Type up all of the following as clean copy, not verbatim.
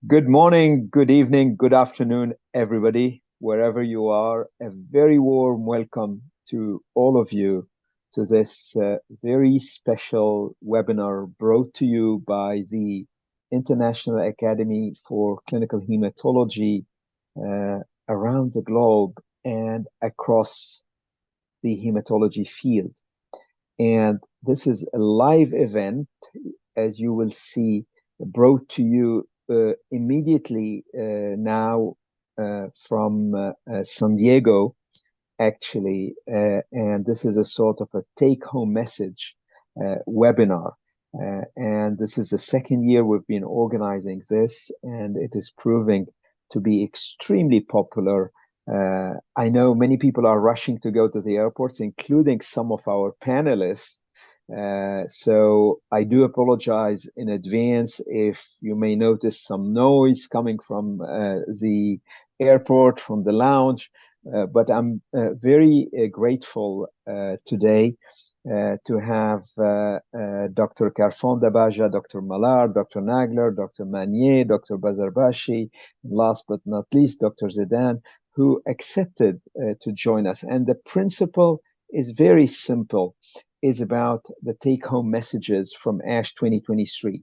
Good morning, good evening, good afternoon, everybody, wherever you are. A very warm welcome to all of you to this very special webinar brought to you by the International Academy for Clinical Hematology around the globe and across the hematology field. And this is a live event, as you will see, brought to you immediately now from San Diego, actually. And this is a sort of a take-home message webinar. And this is the second year we've been organizing this, and it is proving to be extremely popular. I know many people are rushing to go to the airports, including some of our panelists. So I do apologize in advance if you may notice some noise coming from the airport, from the lounge. But I'm very grateful today to have Dr. Kharfan, Dabaja, Dr. Malard, Dr. Nagler, Dr. Manier, Dr. Bazarbachi, and last but not least, Dr. Zedain, who accepted to join us. And the principle is very simple, is about the take-home messages from ASH 2023.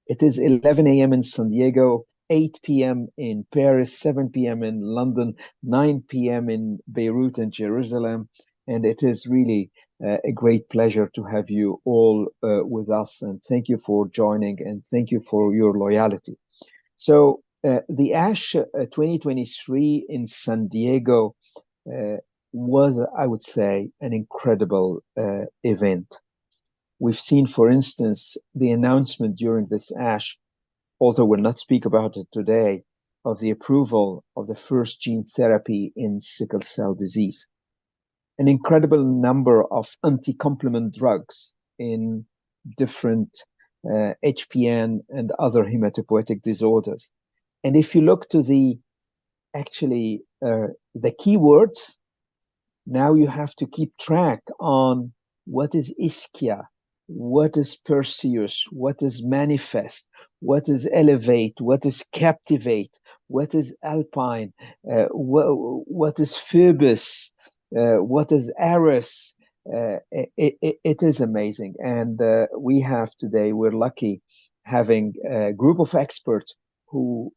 It is 11 a.m. in San Diego, 8 p.m. in Paris, 7 p.m. in London, 9 p.m. in Beirut and Jerusalem. And it is really a great pleasure to have you all with us. And thank you for joining and thank you for your loyalty. So the ASH 2023 in San Diego was, I would say, an incredible event. We've seen, for instance, the announcement during this ASH, although we'll not speak about it today, of the approval of the first gene therapy in sickle cell disease. An incredible number of anti-complement drugs in different HPN and other hematopoietic disorders. And if you look to the keywords, now you have to keep track on what is ischia, what is Perseus, what is manifest, what is elevate, what is captivate, what is alpine, what is Phoebus, what is Ares. It is amazing. And we have today, we're lucky having a group of experts who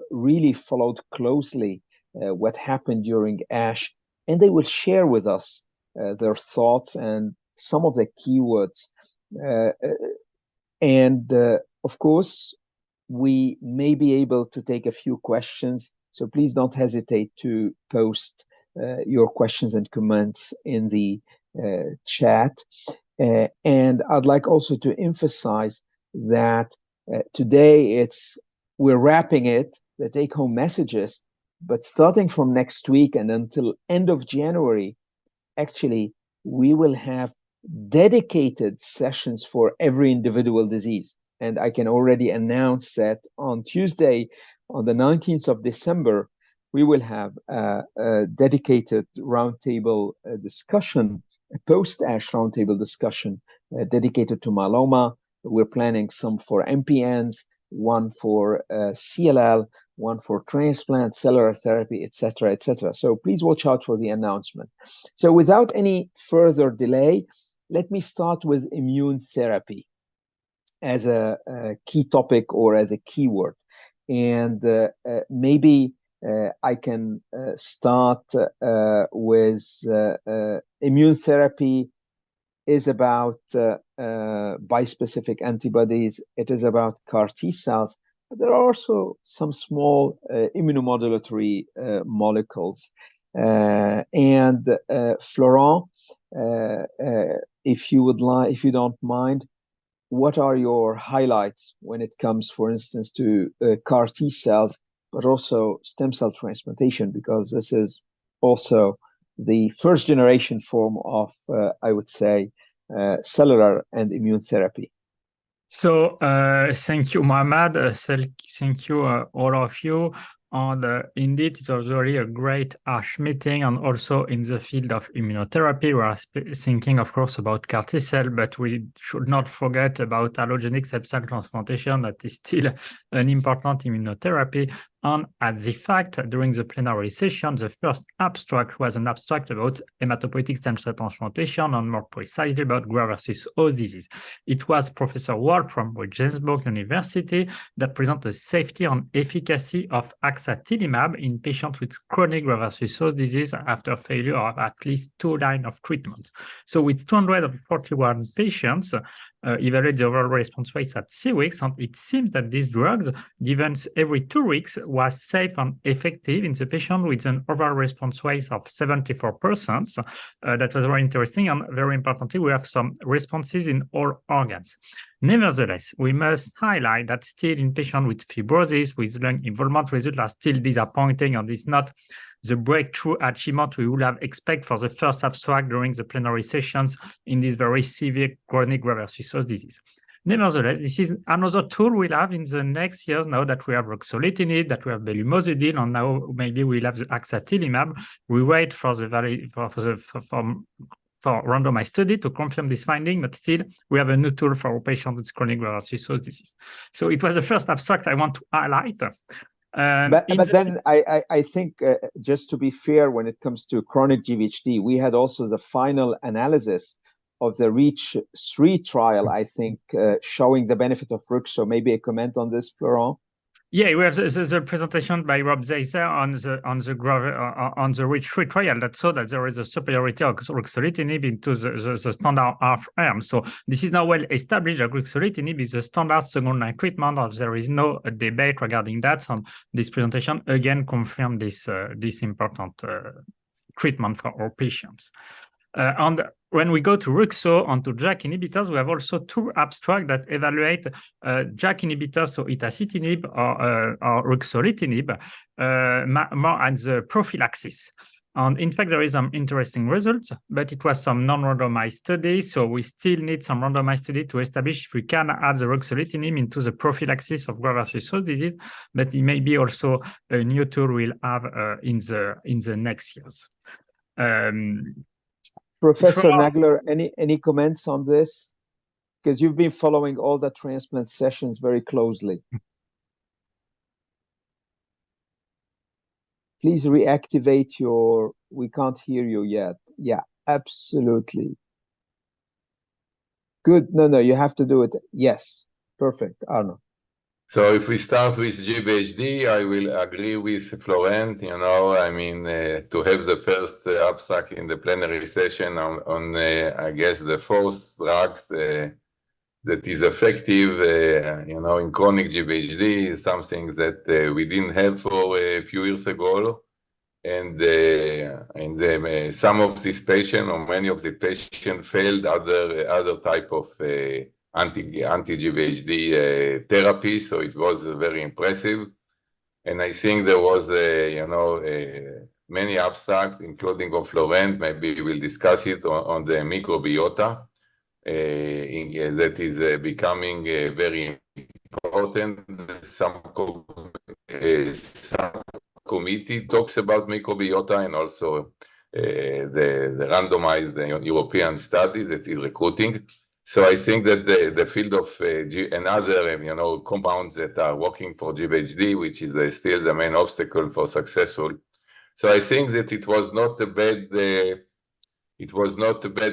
really followed closely what happened during ASH, and they will share with us their thoughts and some of the keywords. Of course, we may be able to take a few questions, so please don't hesitate to post your questions and comments in the chat. And I'd like also to emphasize that today we're wrapping it, the take-home messages, but starting from next week and until end of January, actually, we will have dedicated sessions for every individual disease. And I can already announce that on Tuesday, on the 19th of December, we will have a dedicated roundtable discussion, a post-ASH roundtable discussion dedicated to myeloma. We're planning some for MPNs, one for CLL, one for transplant, cellular therapy, etc., etc. So please watch out for the announcement. So without any further delay, let me start with immune therapy as a key topic or as a keyword. And maybe I can start with immune therapy is about bispecific antibodies. It is about CAR T cells. But there are also some small immunomodulatory molecules. And Florent, if you don't mind, what are your highlights when it comes, for instance, to CAR T cells, but also stem cell transplantation, because this is also the first generation form of, I would say, cellular and immune therapy. So thank you, Mohamed. Thank you, all of you. And indeed, it was really a great ASH meeting, and also in the field of immunotherapy, we are thinking, of course, about CAR T cell, but we should not forget about allogeneic stem cell transplantation. That is still an important immunotherapy. And at the fact, during the plenary session, the first abstract was an abstract about hematopoietic stem cell transplantation, and more precisely about graft-versus-host disease. It was Professor Wall from Regensburg University that presented the safety and efficacy of axatilimab in patients with chronic graft-versus-host disease after failure of at least 2 lines of treatment. So with 241 patients, evaluate the overall response rate at 6 weeks, and it seems that these drugs, given every 2 weeks, was safe and effective in the patient with an overall response rate of 74%. That was very interesting, and very importantly, we have some responses in all organs. Nevertheless, we must highlight that still in patients with fibrosis, with lung involvement, results are still disappointing, and it's not the breakthrough achievement we would have expected for the first abstract during the plenary sessions in this very severe chronic graft-versus-host disease. Nevertheless, this is another tool we'll have in the next years now that we have ruxolitinib, that we have belumosudil, and now maybe we'll have the axatilimab. We wait for the for randomized study to confirm this finding, but still we have a new tool for patients with chronic graft-versus-host disease. So it was the first abstract I want to highlight. But then I think, just to be fair, when it comes to chronic GVHD, we had also the final analysis of the REACH3 trial, I think, showing the benefit of Rux. So maybe a comment on this, Florent? Yeah, we have the presentation by Rob Zeiser on the REACH3 trial that showed that there is a superiority of ruxolitinib into the standard arm. So this is now well established that ruxolitinib is a standard second-line treatment, and there is no debate regarding that. So this presentation again confirmed this important treatment for our patients. And when we go to Ruxo and to JAK inhibitors, we have also 2 abstracts that evaluate JAK inhibitors, so itacitinib or ruxolitinib, more as a prophylaxis. And in fact, there is some interesting results, but it was some non-randomized study, so we still need some randomized study to establish if we can add the ruxolitinib into the prophylaxis of graft-versus-host disease, but it may be also a new tool we'll have in the next years. Professor Nagler, any comments on this? Because you've been following all the transplant sessions very closely. Please reactivate we can't hear you yet. Yeah, absolutely. Good. No, you have to do it. Yes, perfect, Arnon. So if we start with GVHD, I will agree with Florent. I mean, to have the first abstract in the plenary session on I guess, the 4th drugs that is effective, in chronic GVHD is something that we didn't have for a few years ago. And some of these patients, or many of the patients, failed other type of anti-GVHD therapy, so it was very impressive. And I think there was many abstracts, including of Florent. Maybe we'll discuss it on the microbiota that is becoming very important. Some committee talks about microbiota, and also the randomized European studies that is recruiting. So I think that the field of another compounds that are working for GVHD, which is still the main obstacle for successful. So I think that it was not a bad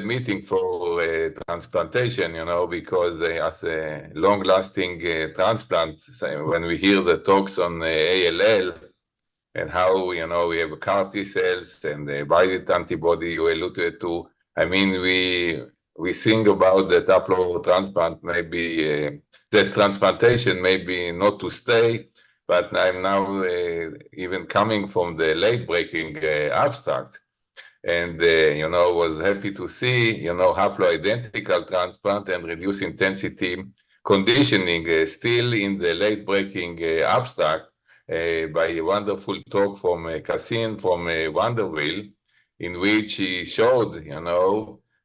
meeting for transplantation, because as a long-lasting transplant, when we hear the talks on ALL and how we have CAR T cells and the binding antibody you alluded to, I mean we think about that haplo transplant, maybe that transplantation maybe not to stay, but I'm now even coming from the late-breaking abstract, and was happy to see haploidentical transplant and reduced intensity conditioning still in the late-breaking abstract by a wonderful talk from Cassin from Vanderbilt, in which he showed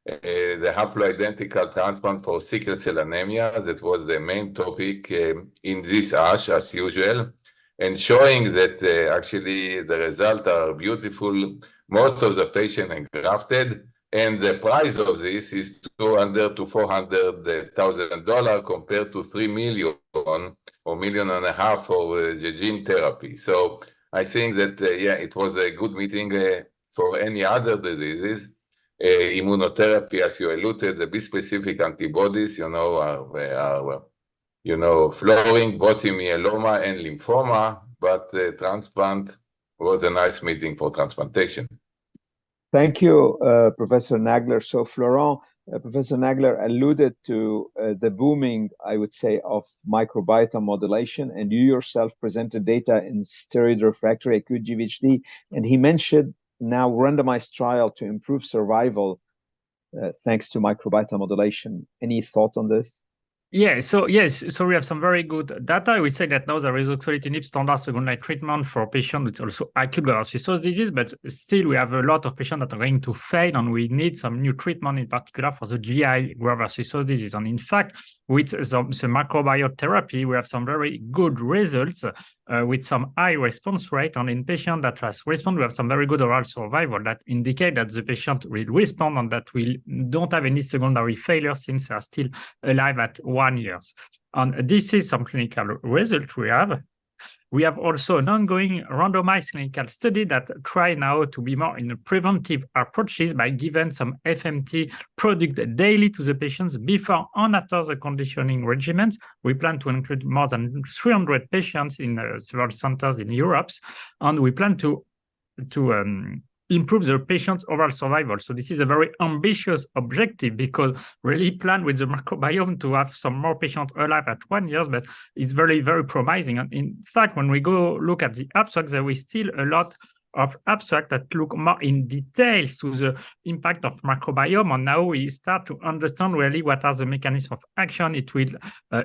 the haploidentical transplant for sickle cell anemia. That was the main topic in this ASH, as usual. and showing that actually the results are beautiful. Most of the patients engrafted, and the price of this is $200,000 to $400,000 compared to $3 million or $1.5 million for the gene therapy. So I think that yeah, it was a good meeting for any other diseases. Immunotherapy, as you alluded, the bispecific antibodies, are flowing both in myeloma and lymphoma, but transplant was a nice meeting for transplantation. Thank you, Professor Nagler. So Florent, Professor Nagler alluded to the booming, I would say, of microbiota modulation, and you yourself presented data in steroid refractory acute GVHD, and he mentioned now randomized trial to improve survival thanks to microbiota modulation. Any thoughts on this? Yeah, so yes, so we have some very good data. We say that now there is ruxolitinib standard second-line treatment for patients with also acute graft-versus-host disease, but still we have a lot of patients that are going to fail, and we need some new treatment, in particular for the GI graft-versus-host disease. And in fact, with the microbiota therapy, we have some very good results with some high response rate. And in patients that has responded, we have some very good overall survival that indicate that the patient will respond and that we don't have any secondary failure since they are still alive at 1 year. And this is some clinical result we have. We have also an ongoing randomized clinical study that try now to be more in preventive approaches by giving some FMT product daily to the patients before and after the conditioning regimens. We plan to include more than 300 patients in several centers in Europe, and we plan to improve the patient's overall survival. So this is a very ambitious objective because really plan with the microbiome to have some more patients alive at 1 year, but it's very, very promising. And in fact, when we go look at the abstract, there is still a lot of abstract that look more in details to the impact of microbiome. And now we start to understand really what are the mechanisms of action. It will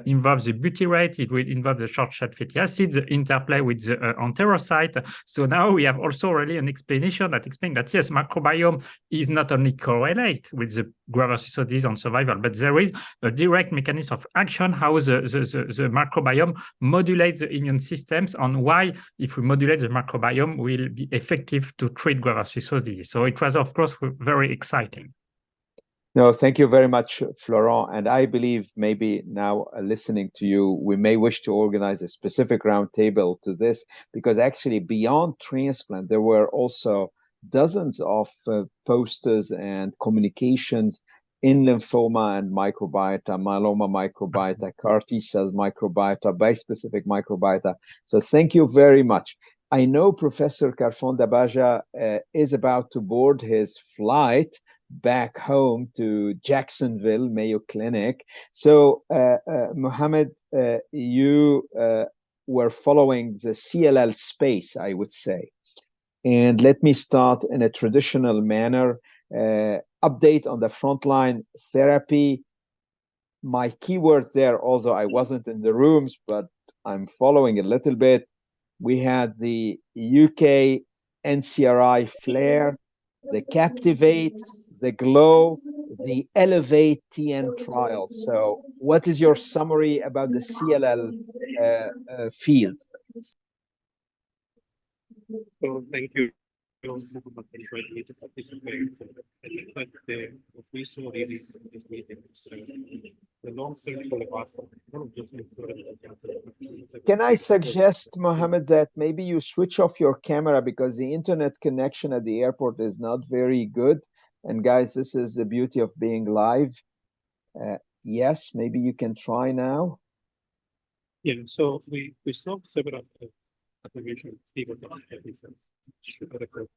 involve the butyrate, it will involve the short-chain fatty acids, the interplay with the enterocyte. So now we have also really an explanation that explains that yes, microbiome is not only correlate with the graft-versus-host disease and survival, but there is a direct mechanism of action, how the microbiome modulates the immune systems, and why if we modulate the microbiome will be effective to treat graft-versus-host disease. So it was, of course, very exciting. No, thank you very much, Florent. And I believe maybe now listening to you, we may wish to organize a specific roundtable to this, because actually beyond transplant, there were also dozens of posters and communications in lymphoma and microbiota, myeloma microbiota, CAR T cells microbiota, bispecific microbiota. So thank you very much. I know Professor Kharfan Dabaja is about to board his flight back home to Jacksonville Mayo Clinic. So, Mohamed, you were following the CLL space, I would say. And let me start in a traditional manner. Update on the frontline therapy. My keyword there, although I wasn't in the rooms, but I'm following a little bit. We had the UK NCRI Flare, the Captivate, the Glow, the Elevate TN trials. So what is your summary about the CLL field? So thank you. Inviting me to participate. I think that what we saw really in this meeting is the long-term follow-up. Can I suggest, Mohamed, that maybe you switch off your camera because the internet connection at the airport is not very good. And guys, this is the beauty of being live. Yes, maybe you can try now. Yeah, so we saw several application people that should record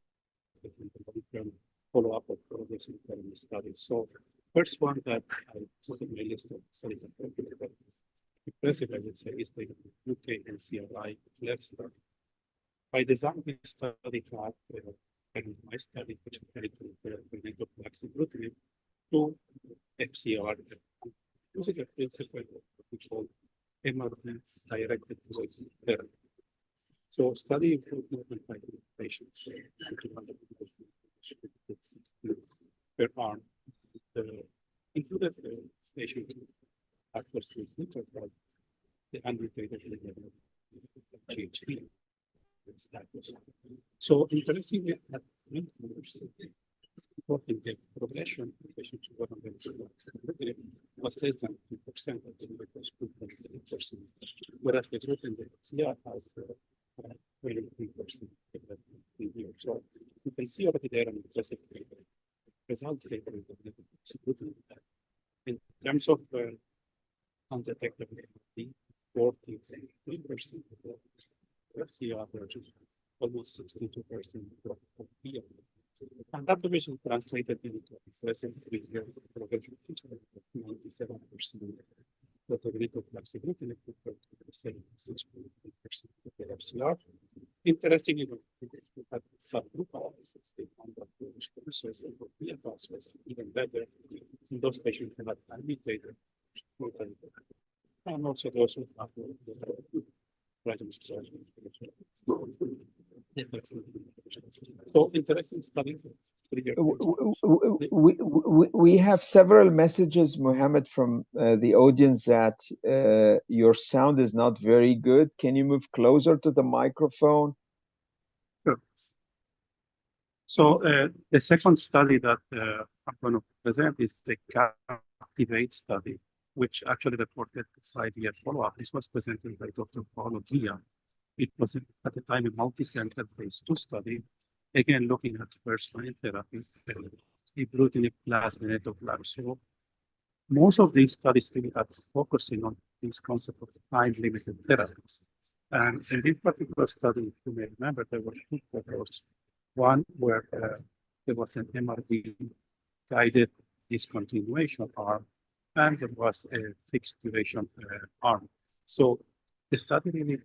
the follow-up of progress in the study. So first one that I put in my list of studies impressive, I would say, is the UK NCRI Flare study. By design, this study had and my study, which carried the vaccine to FCR. This is a principle we call emergence directed therapy. So study improvement by patients per arm. Included patient adverse the untreated GHD status. So interestingly, at 20 years, reporting the progression in patients who were on the was less than 2%, was 2.8%, whereas the group in the CR has 23% in here. So you can see already there an impressive results in terms of undetected AMD, 43% of CR versus almost 62% of PR. And that division translated into impressive 3-year progression of 97% probability of flexibility compared to the 76% of the FCR. Interestingly, we had subgroup analysis, they found that the responses of PFS was even better in those patients who had unmutated mortality, and also those who have so interesting study. We have several messages, Mohamed, from the audience that your sound is not very good. Can you move closer to the microphone? Sure. So the second study that I'm going to present is the Captivate study, which actually reported 5-year follow-up. This was presented by Dr. Paulo Ghia. It was at the time a multi-center phase 2 study, again looking at first-line therapy, ibrutinib plus venetoclax. So most of these studies really are focusing on this concept of time-limited therapies. And in this particular study, if you may remember, there were 2 photos. One where there was an MRD-guided discontinuation arm, and there was a fixed duration arm. So the study really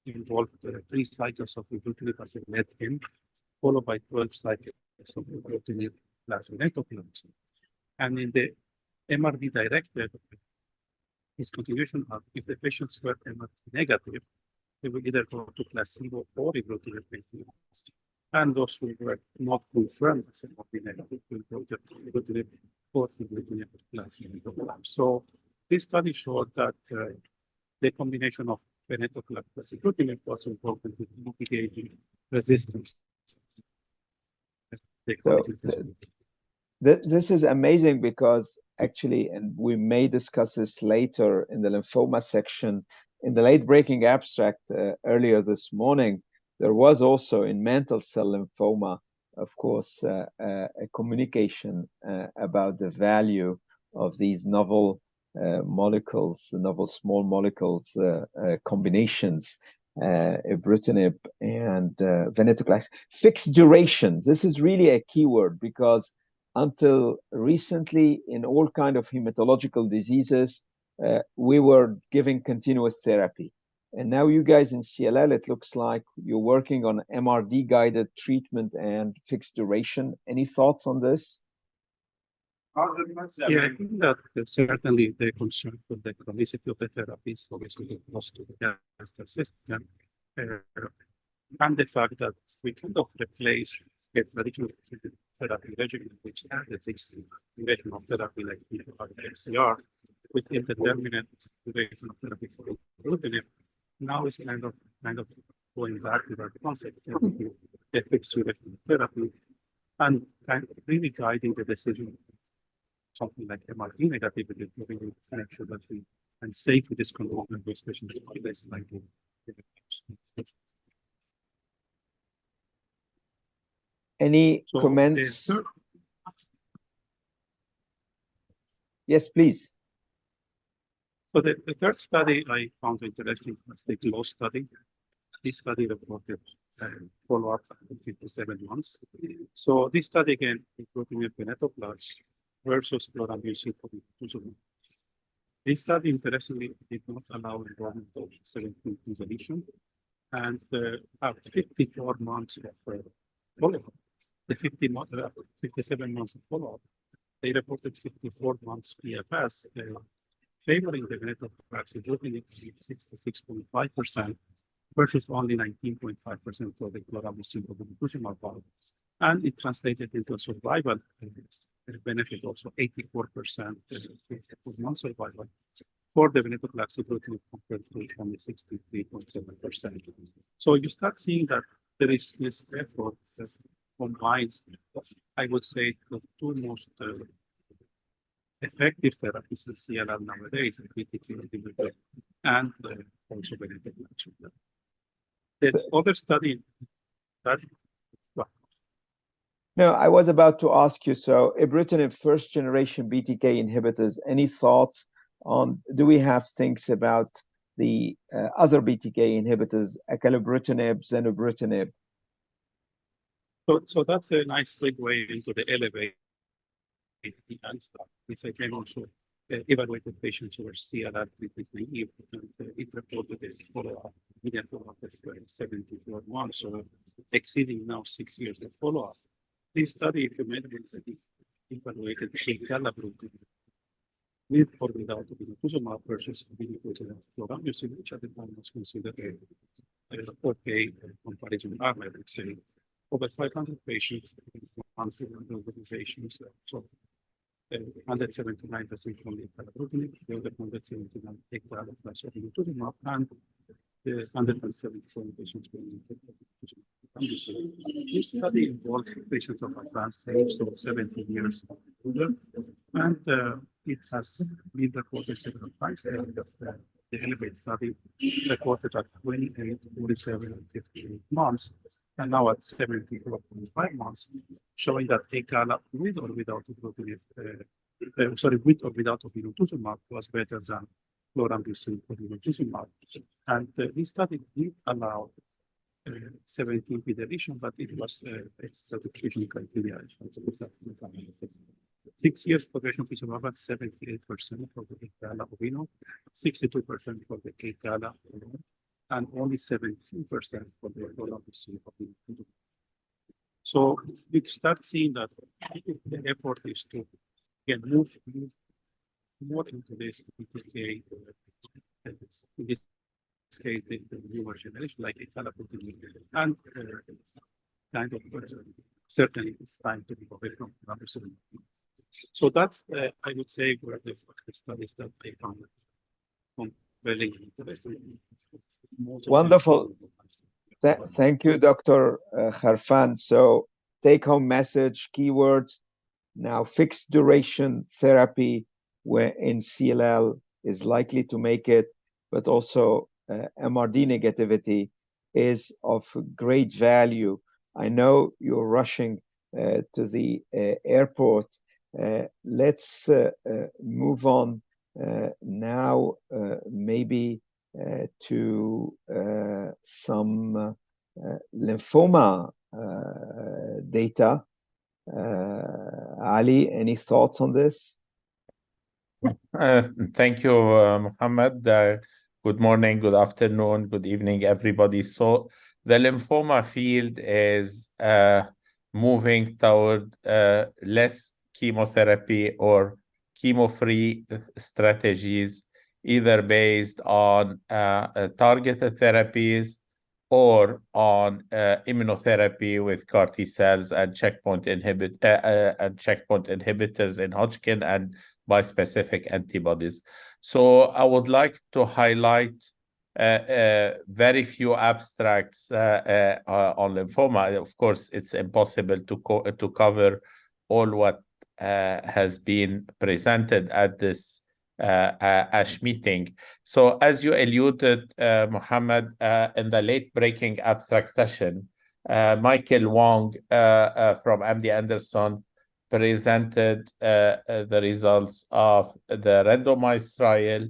involved 3 cycles of ibrutinib as a lead-in, followed by 12 cycles of ibrutinib plus venetoclax. And in the MRD-directed discontinuation arm, if the patients were MRD negative, they would either go to placebo or ibrutinib maintenance. And those who were not confirmed as MRD negative will go to ibrutinib or ibrutinib plus venetoclax. So this study showed that the combination of venetoclax plus ibrutinib was important in mitigating resistance. So this is amazing because actually, and we may discuss this later in the lymphoma section, in the late-breaking abstract earlier this morning, there was also in mantle cell lymphoma, of course, a communication about the value of these novel molecules, the novel small molecules combinations, ibrutinib and venetoclax. Fixed duration. This is really a keyword because until recently, in all kinds of hematological diseases, we were giving continuous therapy. And now you guys in CLL, it looks like you're working on MRD-guided treatment and fixed duration. Any thoughts on this? Yeah, I think that certainly the concern for the chronicity of the therapy is obviously close to the healthcare system. And the fact that we kind of replace a traditional therapy regimen, which had the fixed duration of therapy like FCR, with indeterminate duration of therapy for ibrutinib, now is kind of going back to that concept of the fixed duration of therapy and kind of really guiding the decision. Something like MRD negativity, we need to make sure that we can safely discontinue those patients less likely. Any comments? Yes, please. So the third study I found interesting was the GLOW study. This study reported follow-up after 57 months. So this study again, including venetoclax versus chlorambucil. This study, interestingly, did not allow enrollment of 17 deletion, and after 54 months of follow-up, the 57 months of follow-up, they reported 54 months PFS, favoring the venetoclax, ibrutinib 66.5% versus only 19.5% for the chlorambucil obinutuzumab, and it translated into a survival benefit also 84% 54-month survival for the venetoclax ibrutinib compared to only 63.7%. So you start seeing that there is this effort that combines, I would say, the two most effective therapies in CLL nowadays, BTK inhibitor and also venetoclax. The other study that no, I was about to ask you, so ibrutinib first generation BTK inhibitors, any thoughts on, do we have things about the other BTK inhibitors, acalabrutinib, zanubrutinib? So that's a nice segue into the ELEVATE and stuff. This again also evaluated patients who were CLL treatment naive, and it reported a follow-up, median follow-up of 74 months, so exceeding now 6 years of follow-up. This study, if you remember, evaluated acalabrutinib with or without obinutuzumab versus obinutuzumab chlorambucil, which at the time was considered a okay comparison arm, I would say. Over 500 patients in 100 organizations. So 179% from the acalabrutinib, the other 179 acalabrutinib plus obinutuzumab, and the 177 patients being obinutuzumab. This study involved patients of advanced age, so 70 years older, and it has been reported several times. The ELEVATE study reported at 28, 47, and 58 months, and now at 74.5 months, showing that acala with or without with or without obinutuzumab was better than chlorambucil obinutuzumab. And this study did allow 17p deletion, but it was extra exclusion criteria. 6 years progression-free survival, 78% for the acala obino, 62% for the acala, and only 17% for the chlorambucil obinutuzumab. So we start seeing that the effort is to move more into this BTK, in this case, the newer generation, like acalabrutinib, and kind of certainly it's time to move away from chlorambucil. So that's, I would say, where the studies that I found compelling and interesting. Wonderful. Thank you, Dr. Kharfan. So take-home message, keywords. Now, fixed duration therapy where in CLL is likely to make it, but also MRD negativity is of great value. I know you're rushing to the airport. Let's move on now, maybe to some lymphoma data. Ali, any thoughts on this? Thank you, Mohamed. Good morning, good afternoon, good evening, everybody. So the lymphoma field is moving toward less chemotherapy or chemo-free strategies, either based on targeted therapies or on immunotherapy with CAR T cells and checkpoint inhibitors in Hodgkin and bispecific antibodies. So I would like to highlight very few abstracts on lymphoma. Of course, it's impossible to cover all what has been presented at this ASH meeting. So as you alluded, Mohamed, in the late-breaking abstract session, Michael Wong from MD Anderson presented the results of the randomized trial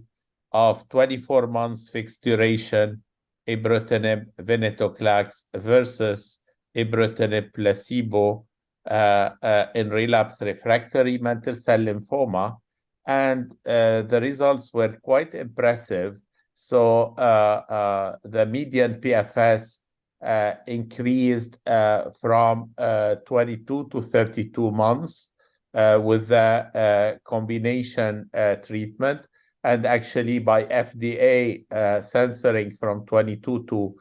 of 24 months fixed duration ibrutinib venetoclax versus ibrutinib placebo in relapse refractory mantle cell lymphoma. And the results were quite impressive. So the median PFS increased from 22 to 32 months with the combination treatment, and actually by FDA censoring from 22 to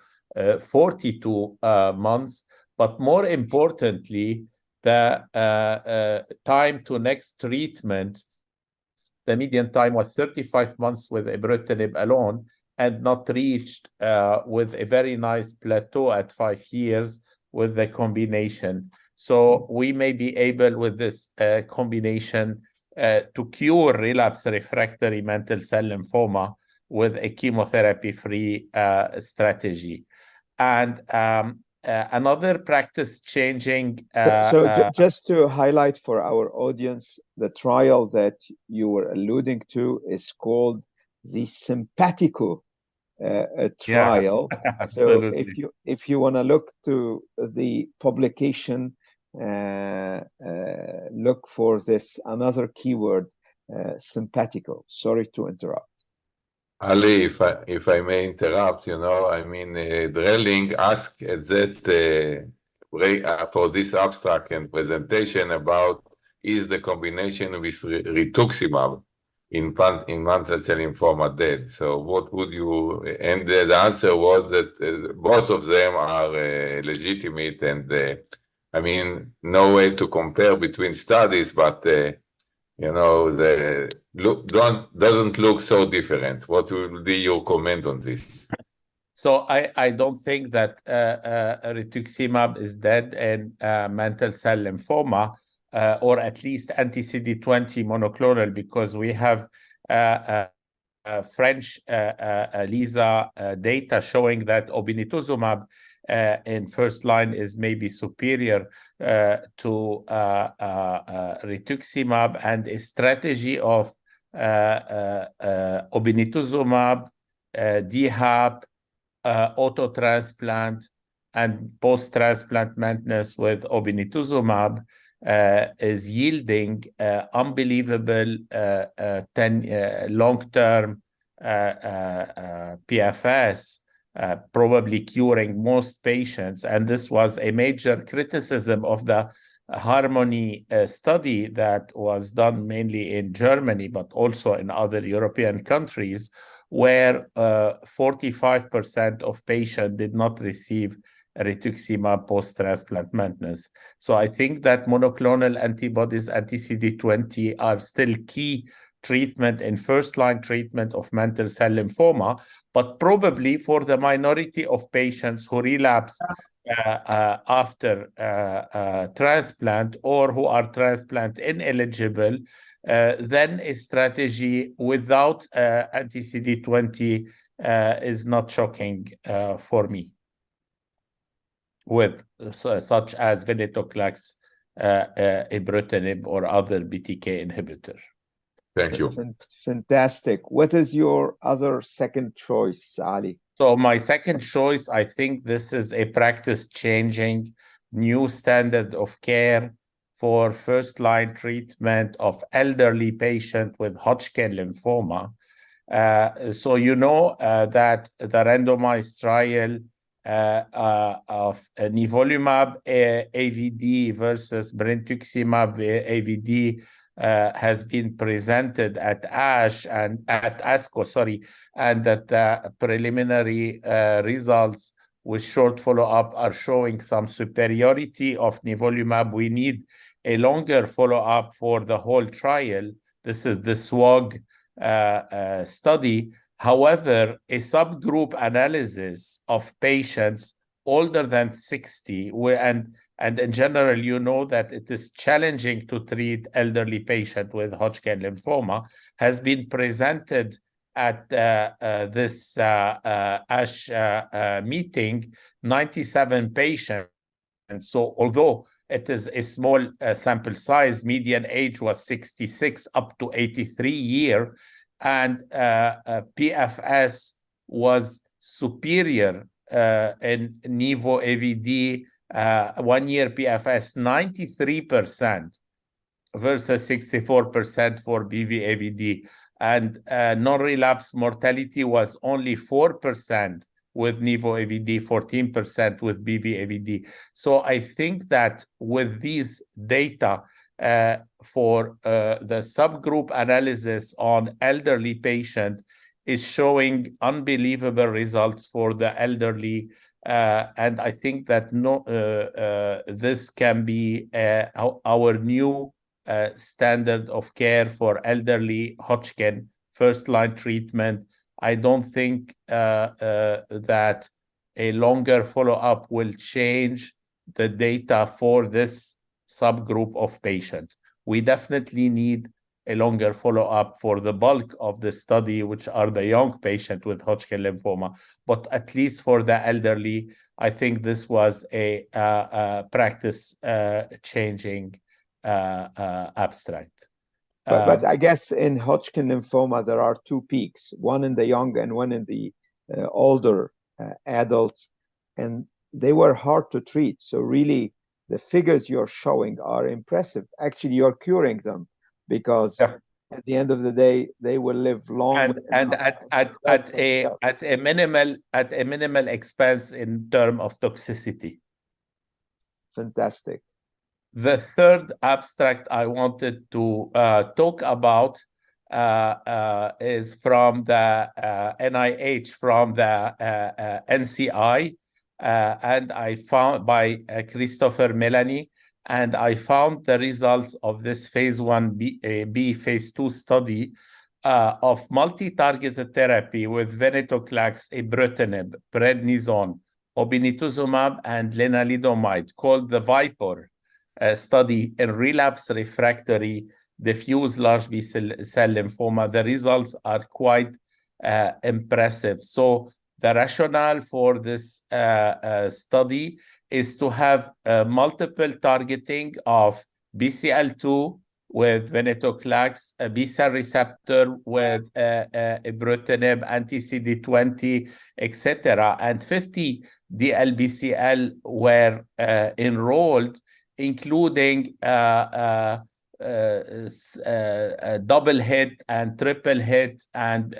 42 months. But more importantly, the time to next treatment, the median time was 35 months with ibrutinib alone, and not reached with a very nice plateau at 5 years with the combination. So we may be able with this combination to cure relapse refractory mantle cell lymphoma with a chemotherapy-free strategy. And another practice-changing... just to highlight for our audience, the trial that you were alluding to is called the Simpatico trial. Yeah, absolutely. So if you want to look to the publication, look for this another keyword, Simpatico. Sorry to interrupt. Ali, if I may interrupt, I mean, Drelling asked at that for this abstract and presentation about is the combination with rituximab in mantle cell lymphoma dead. So what would you, and the answer was that both of them are legitimate, and I mean, no way to compare between studies, but the doesn't look so different. What would be your comment on this? So I don't think that rituximab is dead in mantle cell lymphoma, or at least anti-CD20 monoclonal, because we have French ELISA data showing that obinutuzumab in first line is maybe superior to rituximab, and a strategy of obinutuzumab, DHAP, autotransplant, and post-transplant maintenance with obinutuzumab is yielding unbelievable long-term PFS, probably curing most patients. And this was a major criticism of the Harmony study that was done mainly in Germany, but also in other European countries, where 45% of patients did not receive rituximab post-transplant maintenance. So I think that monoclonal antibodies, anti-CD20, are still key treatment in first-line treatment of mantle cell lymphoma, but probably for the minority of patients who relapse after transplant, or who are transplant ineligible, then a strategy without anti-CD20 is not shocking for me, with such as venetoclax, ibrutinib, or other BTK inhibitor. Thank you. Fantastic. What is your other second choice, Ali? So my second choice, I think this is a practice-changing new standard of care for first-line treatment of elderly patients with Hodgkin lymphoma. So you know that the randomized trial of nivolumab AVD versus brentuximab AVD has been presented at ASH and at ASCO, and that the preliminary results with short follow-up are showing some superiority of nivolumab. We need a longer follow-up for the whole trial. This is the SWOG study. However, a subgroup analysis of patients older than 60, and in general, you know that it is challenging to treat elderly patients with Hodgkin lymphoma, has been presented at this ASH meeting, 97 patients. And so although it is a small sample size, median age was 66 up to 83 years, and PFS was superior in Nivo AVD, 1 year PFS 93% versus 64% for BV-AVD, and non-relapse mortality was only 4% with Nivo-AVD, 14% with BV-AVD. So I think that with these data for the subgroup analysis on elderly patient is showing unbelievable results for the elderly. And I think that this can be our new standard of care for elderly Hodgkin first-line treatment. I don't think that a longer follow-up will change the data for this subgroup of patients. We definitely need a longer follow-up for the bulk of the study, which are the young patient with Hodgkin lymphoma. But at least for the elderly, I think this was a practice-changing abstract. But I guess in Hodgkin lymphoma, there are two peaks, one in the young and one in the older adults, and they were hard to treat. So really, the figures you're showing are impressive. Actually, you're curing them because at the end of the day, they will live long. And at a minimal expense in terms of toxicity. Fantastic. The third abstract I wanted to talk about is from the NIH, from the NCI, and I found by Christopher Melanie, and I found the results of this phase 1b, phase 2 study of multi-targeted therapy with venetoclax, ibrutinib, prednisone, obinutuzumab, and lenalidomide, called the VIPER study in relapse refractory diffuse large B-cell lymphoma. The results are quite impressive. So the rationale for this study is to have multiple targeting of BCL2 with venetoclax, a B-cell receptor with ibrutinib, anti-CD20, etc. And 50 DLBCL were enrolled, including double hit and triple hit and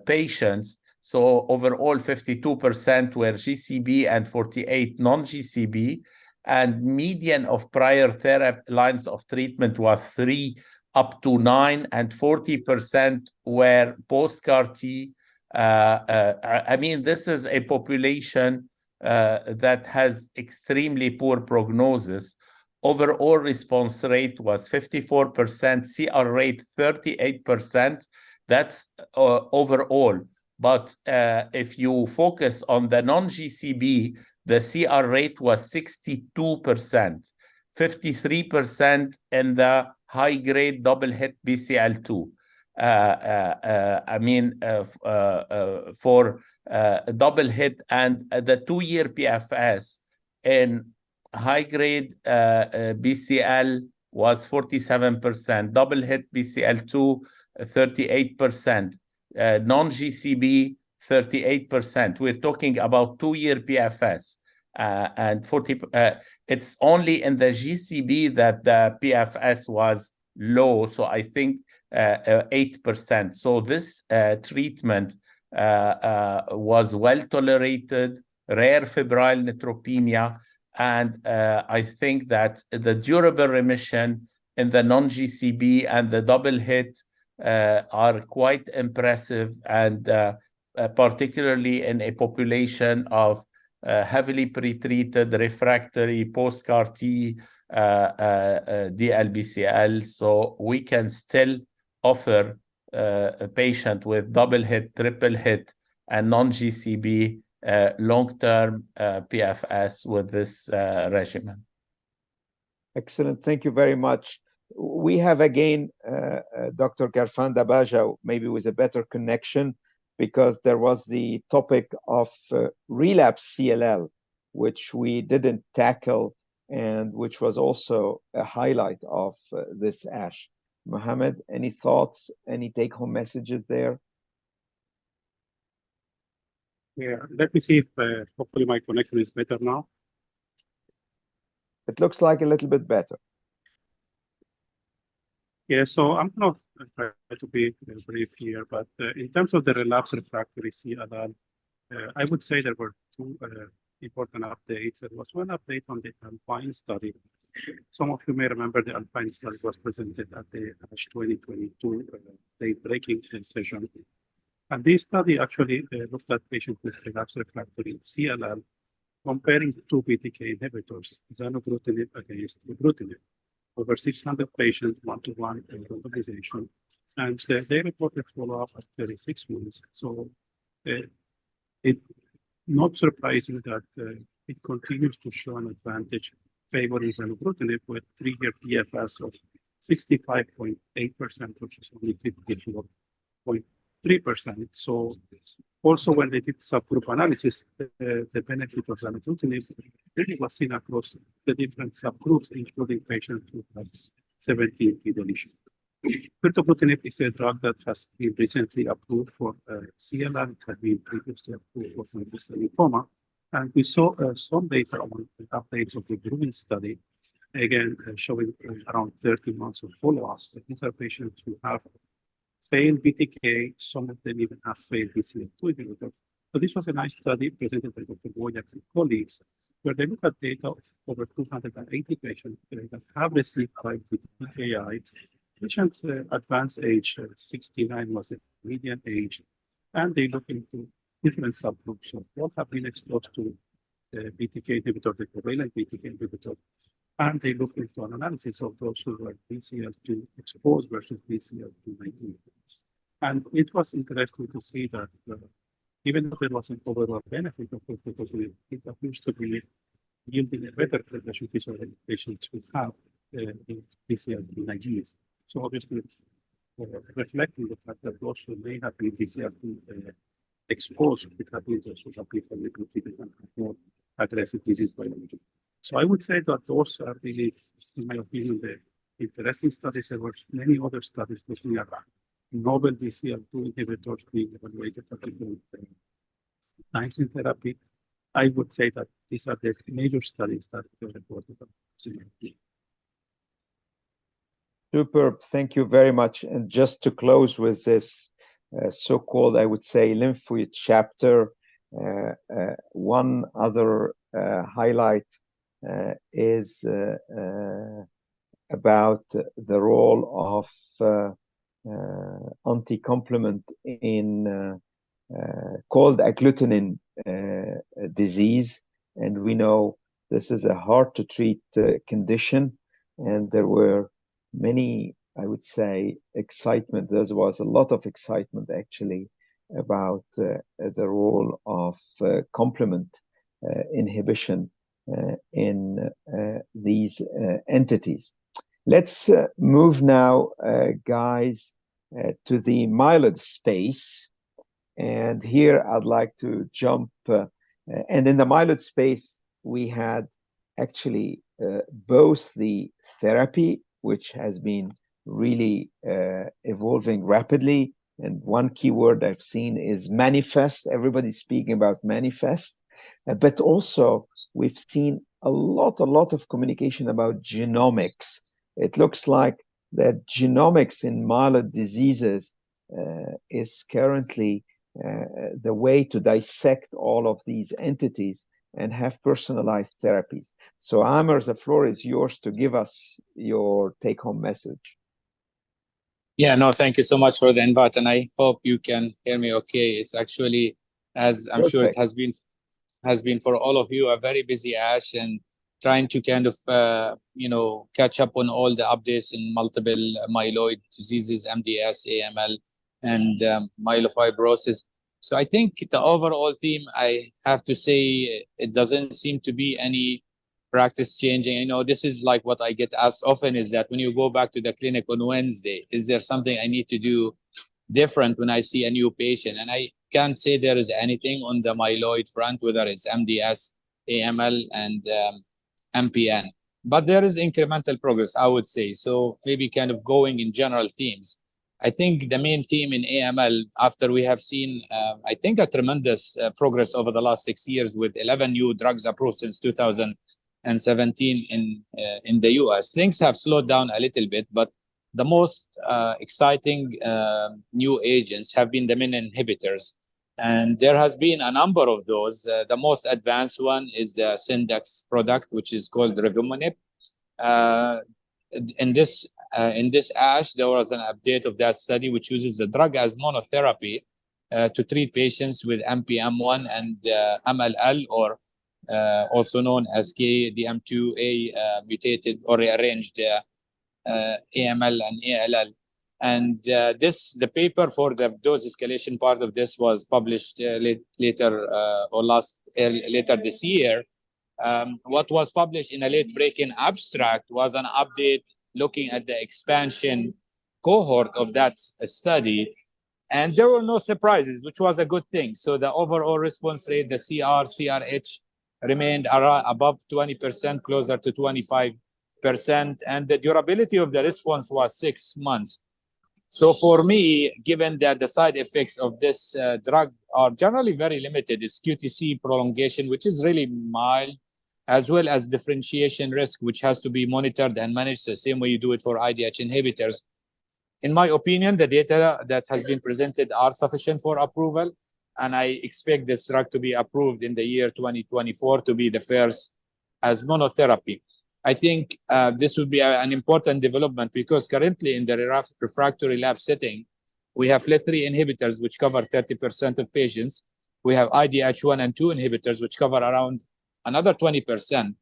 patients. So overall, 52% were GCB and 48 non-GCB. And median of prior therapy lines of treatment was 3 up to 9, and 40% were post-CAR T. I mean, this is a population that has extremely poor prognosis. Overall response rate was 54%, CR rate 38%. That's overall. But if you focus on the non-GCB, the CR rate was 62%, 53% in the high-grade double-hit BCL2. I mean, for double hit, and the 2-year PFS in high-grade BCL was 47%, double hit BCL2 38%, non-GCB 38%. We're talking about 2-year PFS, and 40. It's only in the GCB that the PFS was low, so I think 8%. So this treatment was well tolerated, rare febrile neutropenia, and I think that the durable remission in the non-GCB and the double hit are quite impressive, and particularly in a population of heavily pretreated refractory post-CAR T DLBCL. So we can still offer a patient with double hit, triple hit, and non-GCB long-term PFS with this regimen. Excellent. Thank you very much. We have again Dr. Kharfan Dabaja, maybe with a better connection, because there was the topic of relapse CLL, which we didn't tackle and which was also a highlight of this ASH. Mohamed, any thoughts, any take-home messages there? Yeah, let me see if hopefully my connection is better now. It looks like a little bit better. Yeah, so I'm going to try to be brief here, but in terms of the relapse refractory CLL, I would say there were two important updates. There was one update on the Alpine study. Some of you may remember the Alpine study was presented at the ASH23 late-breaking session. And this study actually looked at patients with relapse refractory CLL, comparing two BTK inhibitors, zanubrutinib against ibrutinib. over 600 patients, one-to-one randomization, and they reported follow-up at 36 months. So it not surprising that it continues to show an advantage favoring zanubrutinib with 3-year PFS of 65.8%, which is only 54.3%. So also when they did subgroup analysis, the benefit of zanubrutinib really was seen across the different subgroups, including patients who have 17p deletion. Pirtobrutinib is a drug that has been recently approved for CLL, it had been previously approved for multiple lymphoma, and we saw some data on the updates of the Bruin study, again showing around 30 months of follow-up. These are patients who have failed BTK, some of them even have failed BCL2 inhibitor. So this was a nice study presented by Dr. Boyak and colleagues, where they look at data of over 280 patients that have received 5 BTKI. Patient advanced age 69 was the median age, and they look into different subgroups. So all have been exposed to the BTK inhibitor, the covalent BTK inhibitor, and they look into an analysis of those who were BCL2 exposed versus BCL2 naive. And it was interesting to see that even though there was an overall benefit of pirtobrutinib, it appears to be yielding a better progression in patients who have BCL2 naive. So obviously, it's reflecting the fact that those who may have been BCL2 exposed, it have been those who have been treated and more aggressive disease biology. So I would say that those are really, in my opinion, the interesting studies. There were many other studies looking at novel BCL2 inhibitors being evaluated at different times in therapy. I would say that these are the major studies that were reported. Superb. Thank you very much. And just to close with this so-called, I would say, lymphoid chapter, one other highlight is about the role of anti-complement in cold agglutinin disease. And we know this is a hard-to-treat condition, and there were many, I would say, excitement. There was a lot of excitement actually about the role of complement inhibition in these entities. Let's move now, guys, to the myeloid space. And here I'd like to jump. And in the myeloid space, we had actually both the therapy, which has been really evolving rapidly. And one keyword I've seen is manifest. Everybody's speaking about manifest. But also, we've seen a lot of communication about genomics. It looks like that genomics in myeloid diseases is currently the way to dissect all of these entities and have personalized therapies. So Amer, the floor is yours to give us your take-home message. Yeah, no, thank you so much for the invite, and I hope you can hear me okay. It's actually, as I'm sure it has been for all of you, a very busy ASH, and trying to kind of catch up on all the updates in multiple myeloid diseases, MDS, AML, and myelofibrosis. So I think the overall theme, I have to say, it doesn't seem to be any practice changing. You know, this is like what I get asked often, is that when you go back to the clinic on Wednesday, is there something I need to do different when I see a new patient? And I can't say there is anything on the myeloid front, whether it's MDS, AML, and MPN. But there is incremental progress, I would say. So maybe kind of going in general themes. I think the main theme in AML, after we have seen, I think, a tremendous progress over the last 6 years with 11 new drugs approved since 2017 in the US, things have slowed down a little bit, but the most exciting new agents have been the menin inhibitors. And there has been a number of those. The most advanced one is the Syndax product, which is called revumenib. In this ASH, there was an update of that study, which uses the drug as monotherapy to treat patients with NPM1 and MLL, or also known as KDM2A mutated or rearranged AML and ALL. And the paper for the dose escalation part of this was published later this year. What was published in a late-breaking abstract was an update looking at the expansion cohort of that study. And there were no surprises, which was a good thing. So the overall response rate, the CR, CRH, remained above 20%, closer to 25%. And the durability of the response was 6 months. So for me, given that the side effects of this drug are generally very limited, it's QTC prolongation, which is really mild, as well as differentiation risk, which has to be monitored and managed the same way you do it for IDH inhibitors. In my opinion, the data that has been presented are sufficient for approval, and I expect this drug to be approved in the year 2024 to be the first as monotherapy. I think this would be an important development because currently in the refractory lab setting, we have FLT3 inhibitors, which cover 30% of patients. We have IDH1 and 2 inhibitors, which cover around another 20%.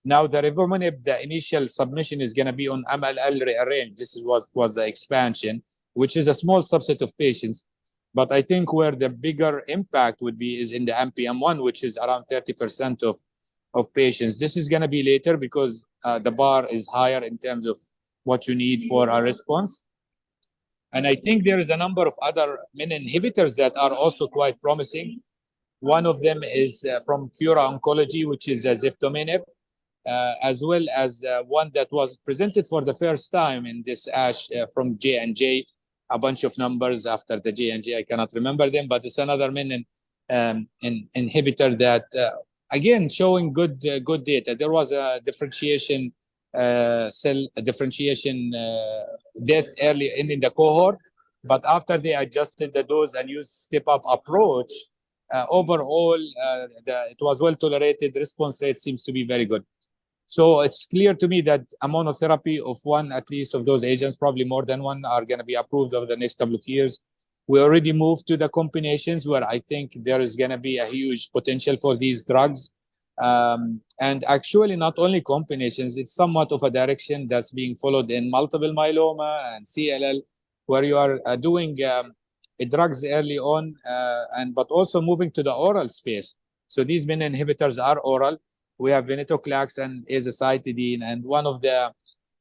Now, the revumenib, the initial submission is going to be on MLL rearranged. This was the expansion, which is a small subset of patients. But I think where the bigger impact would be is in the NPM1, which is around 30% of patients. This is going to be later because the bar is higher in terms of what you need for a response. And I think there is a number of other menin inhibitors that are also quite promising. One of them is from Cura Oncology, which is ziftomenib, as well as one that was presented for the first time in this ASH from J&J, a bunch of numbers after the J&J, I cannot remember them, but it's another menin inhibitor that, again, showing good data. There was a differentiation death early in the cohort, but after they adjusted the dose and used step-up approach, overall, it was well tolerated. Response rate seems to be very good. So it's clear to me that a monotherapy of one, at least of those agents, probably more than one, are going to be approved over the next couple of years. We already moved to the combinations where I think there is going to be a huge potential for these drugs. And actually, not only combinations, it's somewhat of a direction that's being followed in multiple myeloma and CLL, where you are doing drugs early on, but also moving to the oral space. So these menin inhibitors are oral. We have venetoclax and azacitidine, and one of the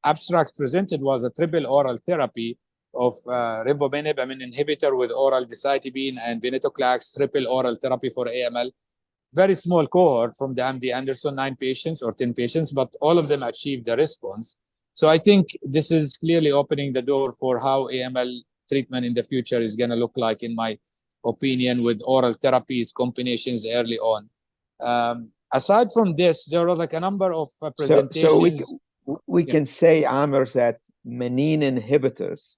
abstracts presented was a triple oral therapy of revumenib, a menin inhibitor with oral decitabine, and venetoclax, triple oral therapy for AML. Very small cohort from the MD Anderson, 9 patients or 10 patients, but all of them achieved the response. So I think this is clearly opening the door for how AML treatment in the future is going to look like, in my opinion, with oral therapies, combinations early on. Aside from this, there are like a number of presentations. So we can say, Amer, that menin inhibitors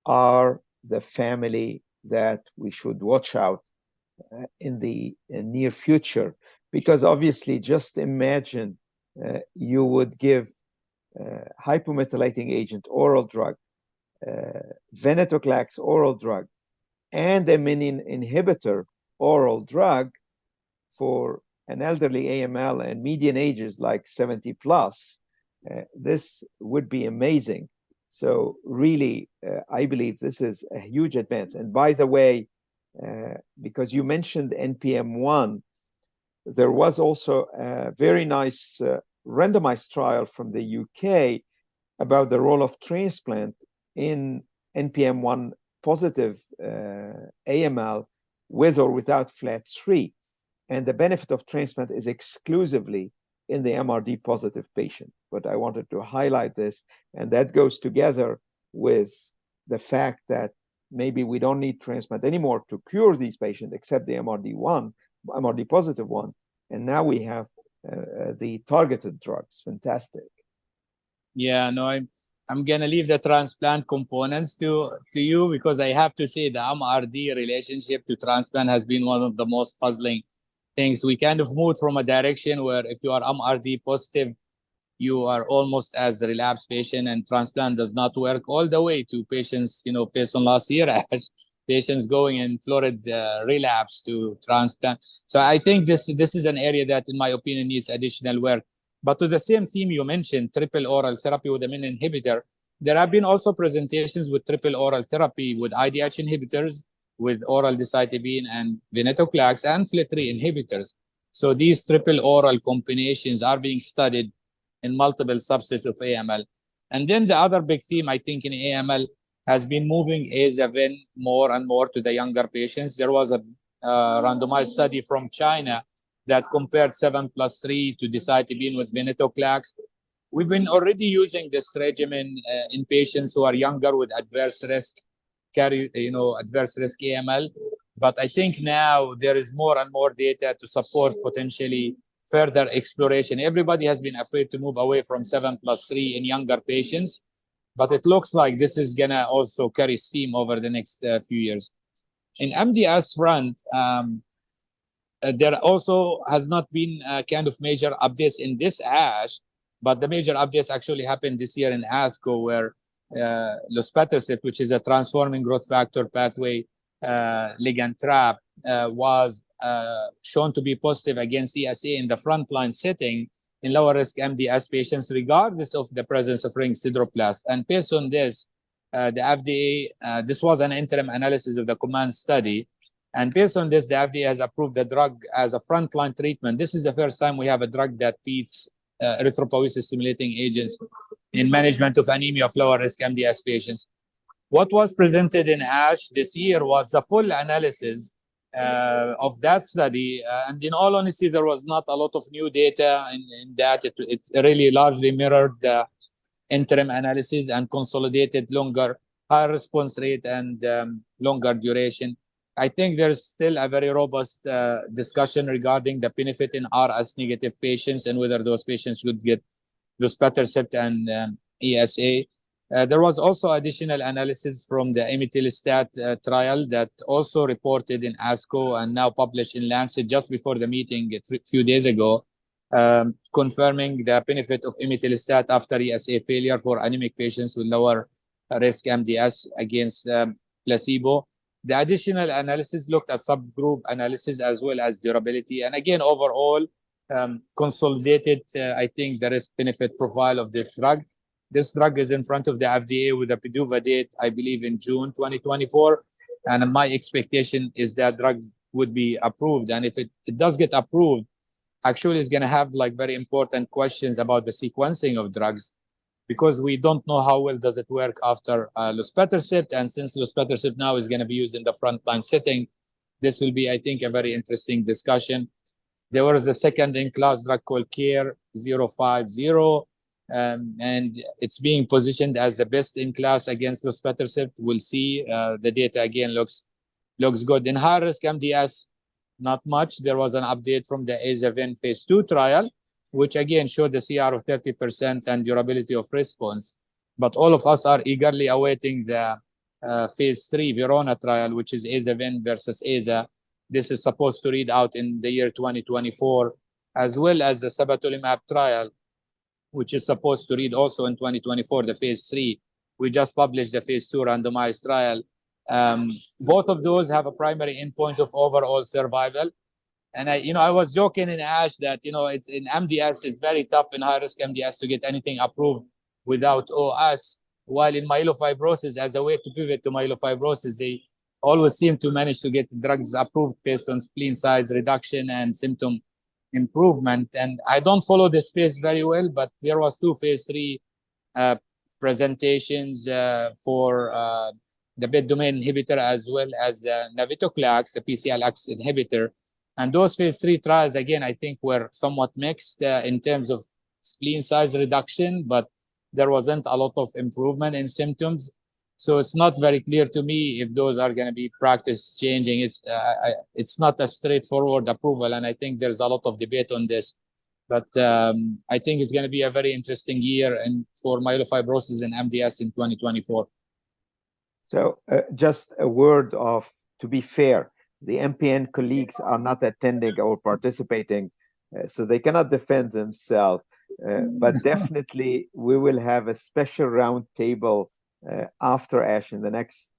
are the family that we should watch out in the near future, because obviously, just imagine you would give hypomethylating agent, oral drug, venetoclax, oral drug, and a menin inhibitor, oral drug, for an elderly AML and median ages like 70 plus. This would be amazing. So really, I believe this is a huge advance. And by the way, because you mentioned NPM1, there was also a very nice randomized trial from the UK about the role of transplant in NPM1 positive AML with or without FLT3. And the benefit of transplant is exclusively in the MRD positive patient. But I wanted to highlight this, and that goes together with the fact that maybe we don't need transplant anymore to cure these patients, except the MRD positive one. And now we have the targeted drugs. Fantastic. Yeah, no, I'm gonna leave the transplant components to you, because I have to say the MRD relationship to transplant has been one of the most puzzling things. We kind of moved from a direction where if you are MRD positive, you are almost as a relapse patient, and transplant does not work, all the way to patients, based on last year, patients going in Florida relapse to transplant. So I think this is an area that, in my opinion, needs additional work. But to the same theme you mentioned, triple oral therapy with a menin inhibitor, There have been also presentations with triple oral therapy with IDH inhibitors, with oral decitabine and venetoclax and FLT3 inhibitors. So these triple oral combinations are being studied in multiple subsets of AML. And then the other big theme, I think, in AML has been moving azacitidine more and more to the younger patients. There was a randomized study from China that compared 7+3 to decitabine with venetoclax. We've been already using this regimen in patients who are younger with adverse risk, adverse risk AML. But I think now there is more and more data to support potentially further exploration. Everybody has been afraid to move away from 7+3 in younger patients, but it looks like this is gonna also carry steam over the next few years. In MDS front, there also has not been kind of major updates in this ASH, but the major updates actually happened this year in ASCO, where luspatercept, which is a transforming growth factor pathway ligand trap, was shown to be positive against ESA in the frontline setting in lower risk MDS patients, regardless of the presence of ring sideroblast. And based on this, the FDA, this was an interim analysis of the COMMAND study. And based on this, the FDA has approved the drug as a frontline treatment. This is the first time we have a drug that beats erythropoiesis stimulating agents in management of anemia of lower risk MDS patients. What was presented in ASH this year was the full analysis of that study. And in all honesty, there was not a lot of new data in that. It really largely mirrored the interim analysis and consolidated higher response rate and longer duration. I think there's still a very robust discussion regarding the benefit in RS negative patients and whether those patients should get luspatercept and ESA. There was also additional analysis from the imetelstat trial that also reported in ASCO and now published in Lancet just before the meeting a few days ago, confirming the benefit of imetelstat after ESA failure for anemic patients with lower risk MDS against placebo. The additional analysis looked at subgroup analysis as well as durability. And again, overall, consolidated, I think, the risk-benefit profile of this drug. This drug is in front of the FDA with a PDUFA date, I believe, in June 2024. And my expectation is that drug would be approved. And if it does get approved, actually it's going to have like very important questions about the sequencing of drugs, because we don't know how well does it work after luspatercept. And since luspatercept now is going to be used in the frontline setting, this will be, I think, a very interesting discussion. There was a second-in-class drug called CARE-050, and it's being positioned as the best-in-class against luspatercept. We'll see. The data, again, looks good. In high-risk MDS, not much. There was an update from the azacitidine phase 2 trial, which again showed the CR of 30% and durability of response. But all of us are eagerly awaiting the phase 3 Verona trial, which is azacitidine versus AZA. This is supposed to read out in the year 2024, as well as the sabatolimab trial, which is supposed to read also in 2024, the phase 3. We just published the phase 2 randomized trial. Both of those have a primary endpoint of overall survival. And I was joking in ASH that, it's in MDS, it's very tough in high-risk MDS to get anything approved without OS, while in myelofibrosis, as a way to pivot to myelofibrosis, they always seem to manage to get drugs approved based on spleen size reduction and symptom improvement. And I don't follow the space very well, but there was 2 phase 3 presentations for the BET domain inhibitor as well as navitoclax, the PCLX inhibitor. And those phase 3 trials, again, I think were somewhat mixed in terms of spleen size reduction, but there wasn't a lot of improvement in symptoms. So it's not very clear to me if those are going to be practice changing. It's not a straightforward approval, and I think there's a lot of debate on this. But I think it's going to be a very interesting year for myelofibrosis and MDS in 2024. So just a word to be fair, the MPN colleagues are not attending or participating, so they cannot defend themselves. But definitely we will have a special roundtable after ASH in the next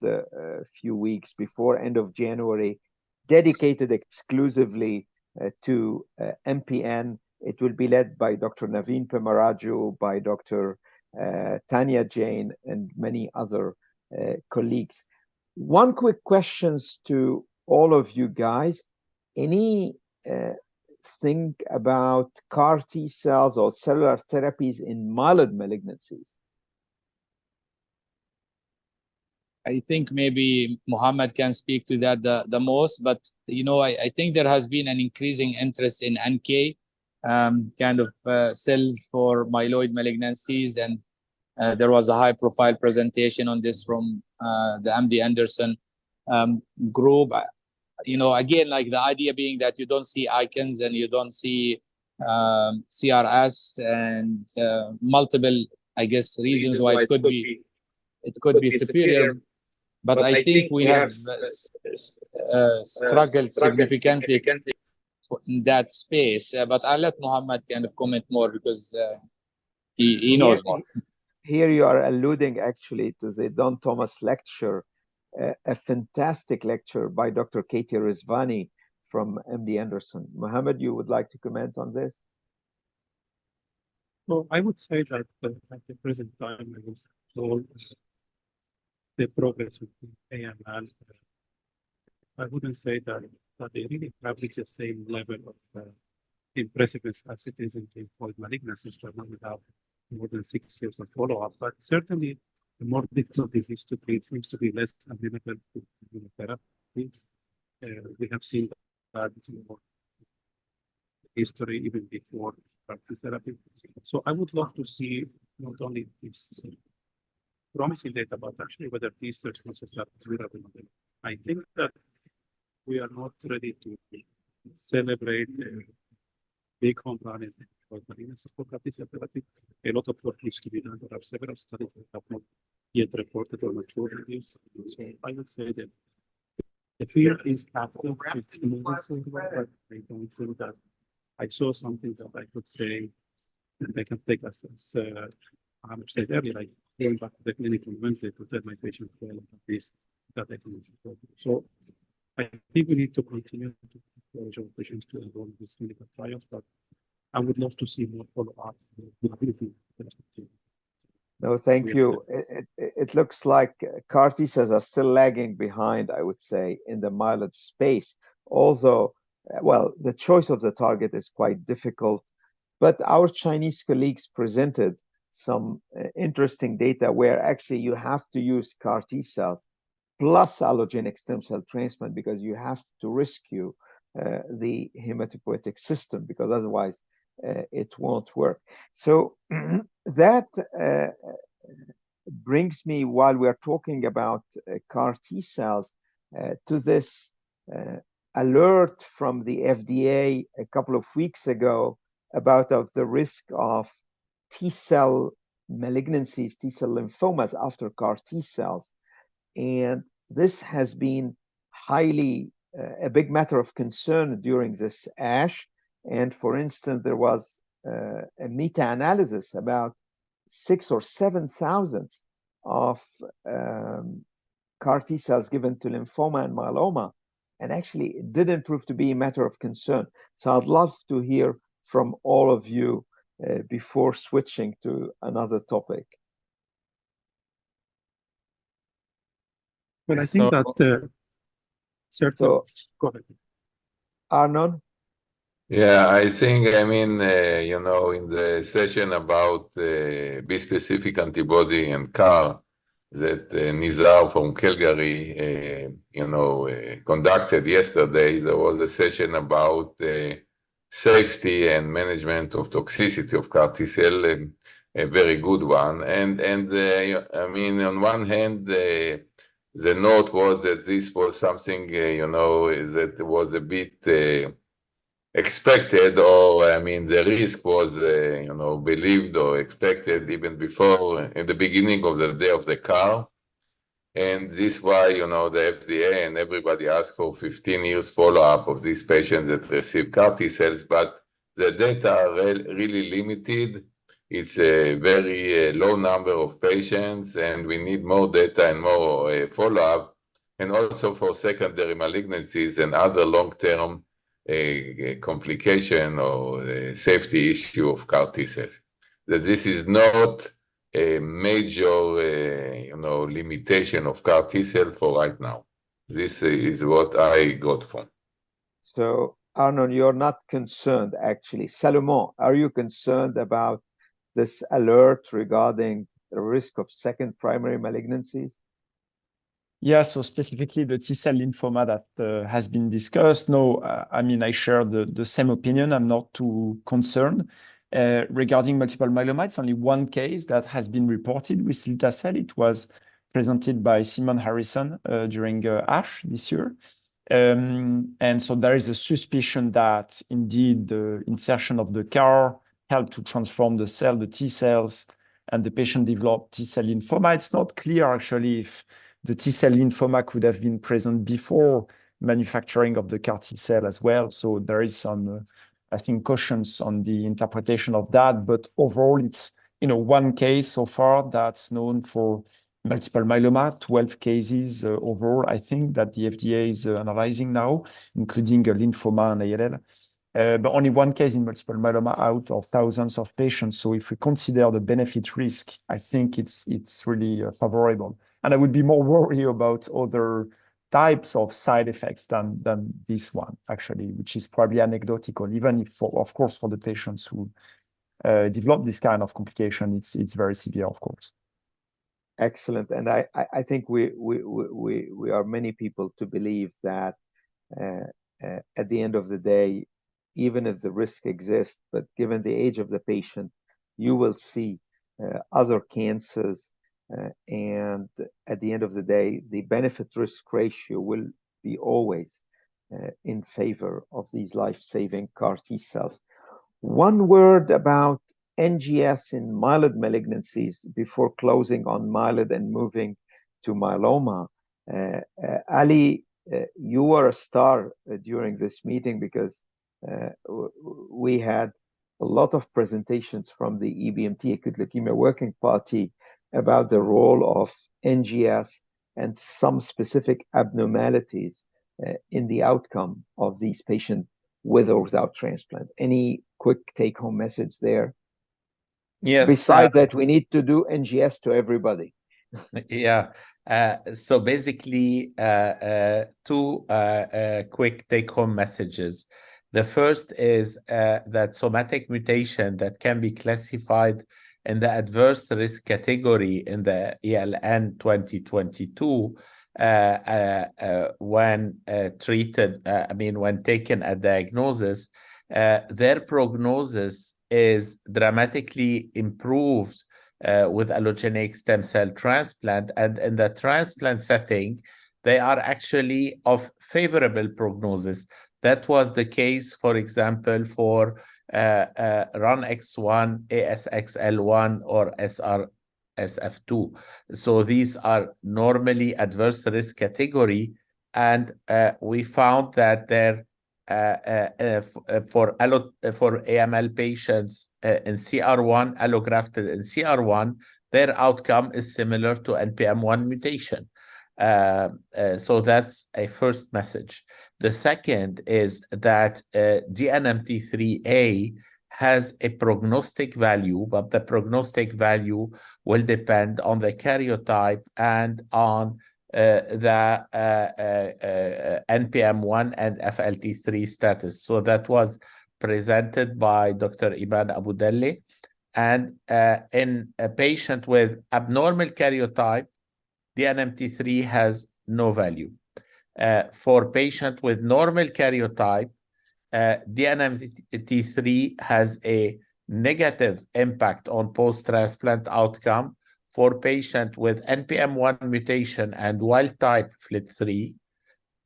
few weeks before end of January, dedicated exclusively to MPN. It will be led by Dr. Naveen Pemaraju, by Dr. Tanya Jane, and many other colleagues. One quick questions to all of you guys. Any think about CAR T cells or cellular therapies in myeloid malignancies? I think maybe Mohamed can speak to that the most, but I think there has been an increasing interest in NK kind of cells for myeloid malignancies, and there was a high-profile presentation on this from the MD Anderson group. Again, like the idea being that you don't see icons and you don't see CRS and multiple, I guess, reasons why it could be superior. But I think we have struggled significantly in that space. But I'll let Mohamed kind of comment more because he knows more. Here you are alluding actually to the Don Thomas lecture, a fantastic lecture by Dr. Katie Rizvani from MD Anderson. Mohamed, you would like to comment on this? Well, I would say that at the present time, I was told the progress of AML. I wouldn't say that they really have reached the same level of impressiveness as it is in lymphoid malignancies, but now we have more than 6 years of follow-up. But certainly, the more difficult disease to treat seems to be less amenable to immunotherapy. We have seen that history even before therapy. So I would love to see not only this promising data, but actually whether these responses are durable. I think that we are not ready to celebrate big home run in malignancy for therapy. A lot of work needs to be done. There are several studies that have not yet reported or matured in this. So I would say that the field is active. It's moving forward, but I don't think that I saw something that I could say that I can take as Amer said earlier, like going back to the clinic on Wednesday to tell my patient, well, at least that I can support. So I think we need to continue to encourage our patients to enroll in these clinical trials, but I would love to see more follow-up. No, thank you. It looks like CAR T cells are still lagging behind, I would say, in the myeloid space. Although, well, the choice of the target is quite difficult, but our Chinese colleagues presented some interesting data where actually you have to use CAR T cells plus allogenic stem cell transplant because you have to rescue the hematopoietic system because otherwise it won't work. So that brings me, while we're talking about CAR T cells, to this alert from the FDA a couple of weeks ago about the risk of T cell malignancies, T cell lymphomas after CAR T cells. And this has been highly a big matter of concern during this ASH. And for instance, there was a meta-analysis about 6,000 or 7,000 of CAR T cells given to lymphoma and myeloma. And actually, it didn't prove to be a matter of concern. So I'd love to hear from all of you before switching to another topic. Well, I think that certainly. Go ahead. Arnon? Yeah, I think, in the session about bispecific antibody and CAR that Nizar from Calgary, conducted yesterday, there was a session about safety and management of toxicity of CAR T cell, a very good one. And on one hand, the note was that this was something, that was a bit expected, or the risk was, believed or expected even before, in the beginning of the day of the CAR. And this is why, the FDA and everybody asked for 15 years follow-up of these patients that receive CAR T cells, but the data are really limited. It's a very low number of patients, and we need more data and more follow-up, and also for secondary malignancies and other long-term complication or safety issue of CAR T cells. That this is not a major, limitation of CAR T cell for right now. This is what I got from. So, Arnon, you're not concerned, actually. Salomon, are you concerned about this alert regarding the risk of second primary malignancies? Yeah, so specifically the T-cell lymphoma that has been discussed. No, I mean, I share the same opinion. I'm not too concerned. Regarding multiple myeloma, it's only one case that has been reported with cilta-cel. It was presented by Simon Harrison during ASH this year. And so there is a suspicion that indeed the insertion of the CAR helped to transform the cell, the T cells, and the patient developed T-cell lymphoma. It's not clear actually if the T-cell lymphoma could have been present before manufacturing of the CAR T-cell as well. So there is some, I think, cautions on the interpretation of that. But overall, it's one case so far that's known for multiple myeloma, 12 cases overall, I think, that the FDA is analyzing now, including a lymphoma and ALL. But only one case in multiple myeloma out of thousands of patients. So if we consider the benefit risk, I think it's really favorable. And I would be more worried about other types of side effects than this one, actually, which is probably anecdotal, even if, of course, for the patients who develop this kind of complication, it's very severe, of course. Excellent. And I think we are many people to believe that at the end of the day, even if the risk exists, but given the age of the patient, you will see other cancers. And at the end of the day, the benefit-risk ratio will be always in favor of these life-saving CAR T cells. One word about NGS in myeloid malignancies before closing on myeloid and moving to myeloma. Ali, you were a star during this meeting because we had a lot of presentations from the EBMT, Acute Leukemia Working Party, about the role of NGS and some specific abnormalities in the outcome of these patients with or without transplant. Any quick take-home message there? Yes. Besides that, we need to do NGS to everybody. Yeah. So basically, two quick take-home messages. The first is that somatic mutation that can be classified in the adverse risk category in the ELN 2022 when treated, when taken at diagnosis, their prognosis is dramatically improved with allogeneic stem cell transplant. And in the transplant setting, they are actually of favorable prognosis. That was the case, for example, for RUNX1, ASXL1, or SRSF2. So these are normally adverse risk category. And we found that there for AML patients in CR1, allografted in CR1, their outcome is similar to NPM1 mutation. So that's a first message. The second is that DNMT3A has a prognostic value, but the prognostic value will depend on the karyotype and on the NPM1 and FLT3 status. So that was presented by Dr. Iman Abudelle. And in a patient with abnormal karyotype, DNMT3 has no value. For patient with normal karyotype, DNMT3 has a negative impact on post-transplant outcome for patient with NPM1 mutation and wild-type FLT3,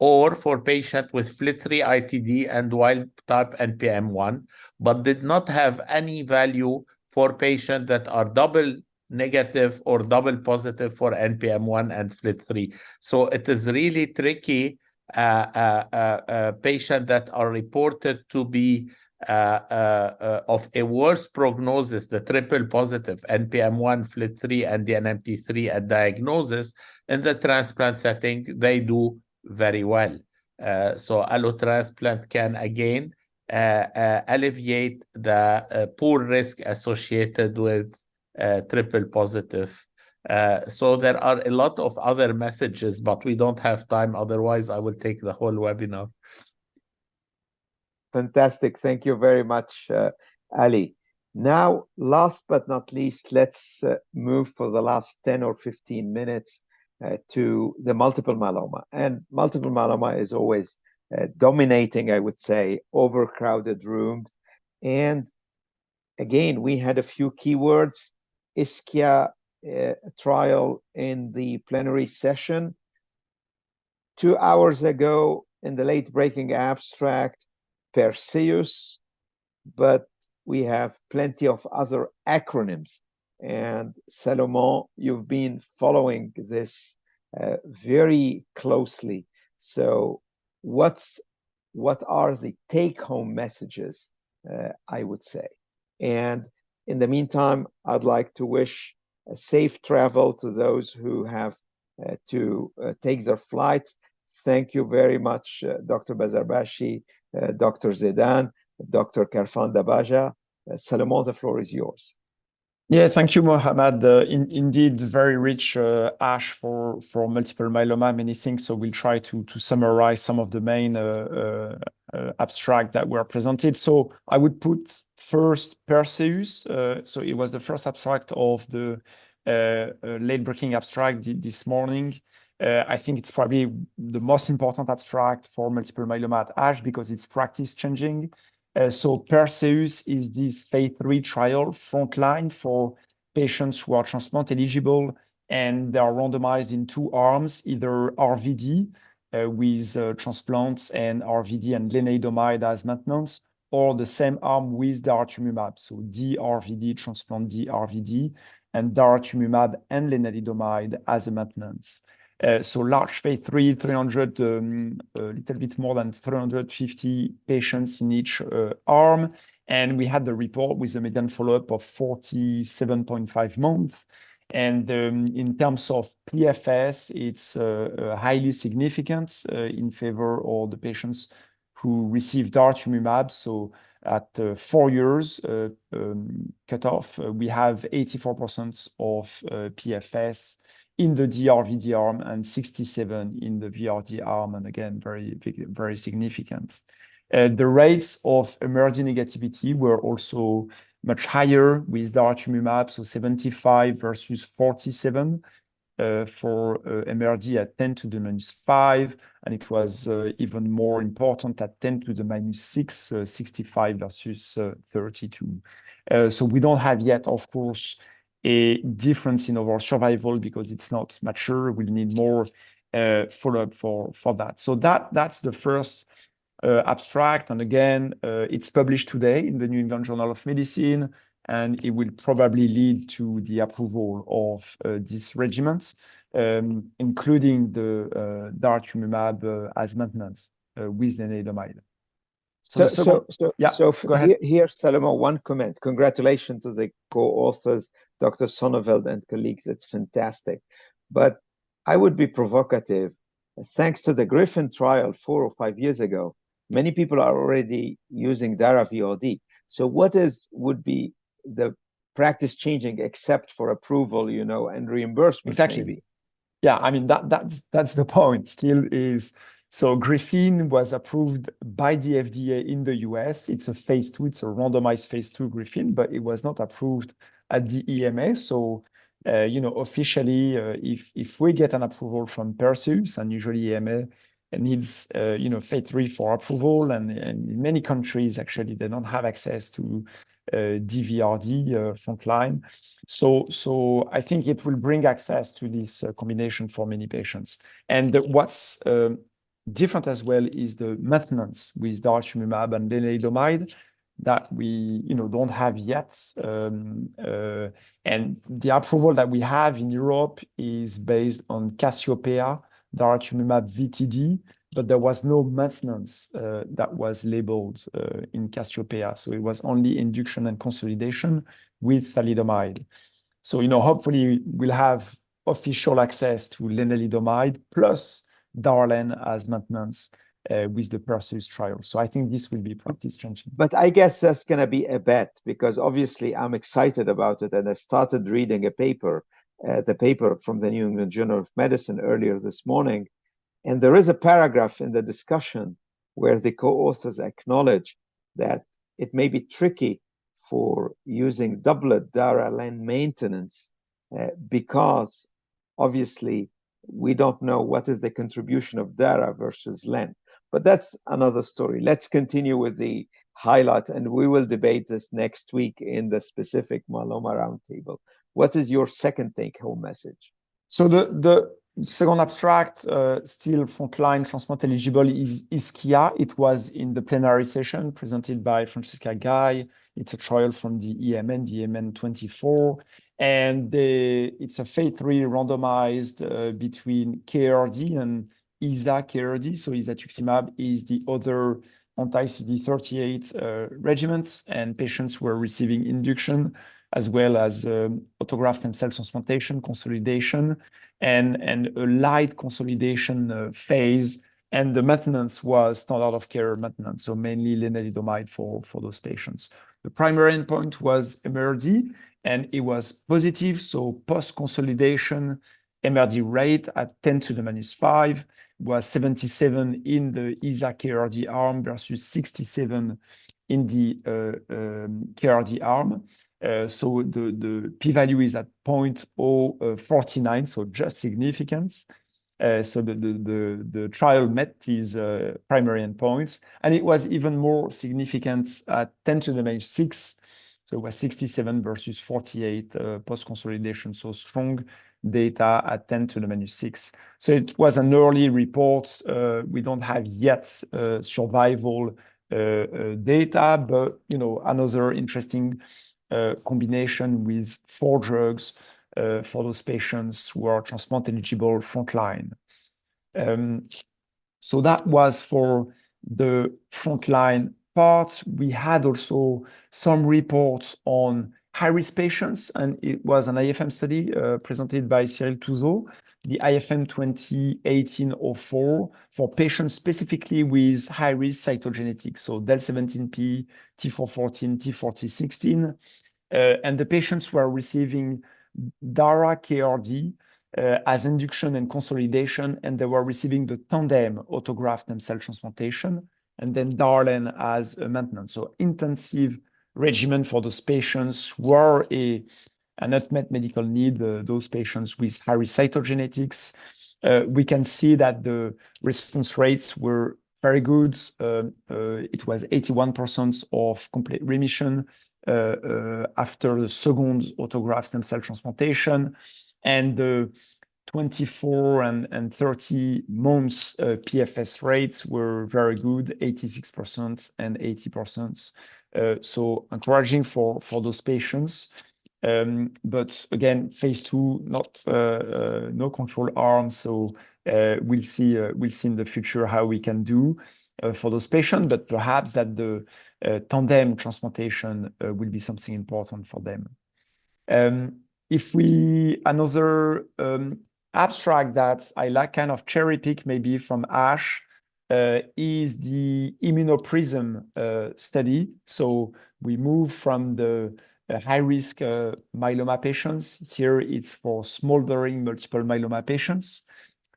or for patient with FLT3 ITD and wild-type NPM1, but did not have any value for patients that are double negative or double positive for NPM1 and FLT3. So it is really tricky. Patients that are reported to be of a worse prognosis, the triple positive NPM1, FLT3, and DNMT3 at diagnosis, in the transplant setting, they do very well. So allotransplant can again alleviate the poor risk associated with triple positive. So there are a lot of other messages, but we don't have time. Otherwise, I will take the whole webinar. Fantastic. Thank you very much, Ali. Now, last but not least, let's move for the last 10 or 15 minutes to the multiple myeloma. And multiple myeloma is always dominating, I would say, overcrowded rooms. And again, we had a few keywords, Ischia trial in the plenary session. 2 hours ago, in the late-breaking abstract, Perseus, but we have plenty of other acronyms. And Salomon, you've been following this very closely. So what are the take-home messages, I would say? And in the meantime, I'd like to wish a safe travel to those who have to take their flights. Thank you very much, Dr. Bazarbachi, Dr. Zedain, Dr. Kharfan, Dabaja. Salomon, the floor is yours. Yeah, thank you, Mohamed. Indeed, very rich ASH for multiple myeloma, many things. So we'll try to summarize some of the main abstract that were presented. So I would put first Perseus. So it was the first abstract of the late-breaking abstract this morning. I think it's probably the most important abstract for multiple myeloma at ASH because it's practice changing. So Perseus is this phase 3 trial frontline for patients who are transplant eligible, and they are randomized in 2 arms, either RVD with transplant and RVD and lenalidomide as maintenance, or the same arm with daratumumab. So DRVD, transplant DRVD, and daratumumab and lenalidomide as a maintenance. So large phase 3, 300, a little bit more than 350 patients in each arm. And we had the report with a median follow-up of 47.5 months. And in terms of PFS, it's highly significant in favor of the patients who received daratumumab. So at 4 years cutoff, we have 84% of PFS in the DRVD arm and 67 in the VRD arm, and again, very significant. The rates of MRD negativity were also much higher with daratumumab, so 75 versus 47 for MRD at 10 to the minus 5, and it was even more important at 10 to the minus 6, 65 versus 32. So we don't have yet, of course, a difference in overall survival because it's not mature. We'll need more follow-up for that. So that's the first abstract. And again, it's published today in the New England Journal of Medicine, and it will probably lead to the approval of these regimens, including the daratumumab as maintenance with lenalidomide. So go ahead. Here, Salomon, one comment. Congratulations to the co-authors, Dr. Sonneveld and colleagues. It's fantastic. But I would be provocative. Thanks to the Griffin trial 4 or 5 years ago, many people are already using Dara VOD. So what would be the practice changing except for approval, and reimbursement? Exactly. Maybe? Yeah, I mean, that's the point still is. So Griffin was approved by the FDA in the US. It's a phase 2, it's a randomized phase 2 Griffin, but it was not approved at the EMA. So, officially, if we get an approval from Perseus, and usually EMA needs, phase 3 for approval, and in many countries, actually, they don't have access to DVRD frontline. So I think it will bring access to this combination for many patients. And what's different as well is the maintenance with daratumumab and lenalidomide that we don't have yet. And the approval that we have in Europe is based on Cassiopeia, daratumumab VTD, but there was no maintenance that was labeled in Cassiopeia. So it was only induction and consolidation with thalidomide. So, hopefully we'll have official access to lenalidomide plus Darlen as maintenance with the Perseus trial. So I think this will be practice changing. But I guess that's going to be a bet, because obviously I'm excited about it. And I started reading a paper, the paper from the New England Journal of Medicine earlier this morning. And there is a paragraph in the discussion where the co-authors acknowledge that it may be tricky for using doublet DARA-LEN maintenance because obviously we don't know what is the contribution of DARA versus LEN. But that's another story. Let's continue with the highlight, and we will debate this next week in the specific myeloma roundtable. What is your second take-home message? So the second abstract, still frontline transplant eligible, is KIA. It was in the plenary session presented by Francesca Guy. It's a trial from the EMN, the EMN 24. And it's a phase 3 randomized between KRD and ISA KRD. So isatuximab is the other anti-CD38 regimens, and patients were receiving induction as well as autograft stem cell transplantation, consolidation, and a light consolidation phase. And the maintenance was standard of care maintenance, so mainly lenalidomide for those patients. The primary endpoint was MRD, and it was positive. So post-consolidation MRD rate at 10 to the minus 5 was 77 in the ISA KRD arm versus 67 in the KRD arm. So the p-value is at 0.049, so just significance. So the trial met these primary endpoints, and it was even more significant at 10 to the minus 6. So it was 67 versus 48 post-consolidation, so strong data at 10 to the minus 6. So it was an early report. We don't have yet survival data, but another interesting combination with 4 drugs for those patients who are transplant eligible frontline. So that was for the frontline part. We had also some reports on high-risk patients, and it was an IFM study presented by Cyril Touzeau, the IFM 2018-04, for patients specifically with high-risk cytogenetics, so DEL17P, T414, T4016. And the patients were receiving DARA KRD as induction and consolidation, and they were receiving the tandem autograft stem cell transplantation, and then DARLEN as a maintenance. So intensive regimen for those patients who are an unmet medical need, those patients with high-risk cytogenetics. We can see that the response rates were very good. It was 81% of complete remission after the second autograft stem cell transplantation, and the 24 and 30 months PFS rates were very good, 86% and 80%. So encouraging for those patients. But again, phase 2, not no control arm. So we'll see in the future how we can do for those patients, but perhaps that the tandem transplantation will be something important for them. Another abstract that I like kind of cherry pick maybe from ASH is the immunoprism study. So we move from the high-risk myeloma patients. Here it's for smoldering multiple myeloma patients.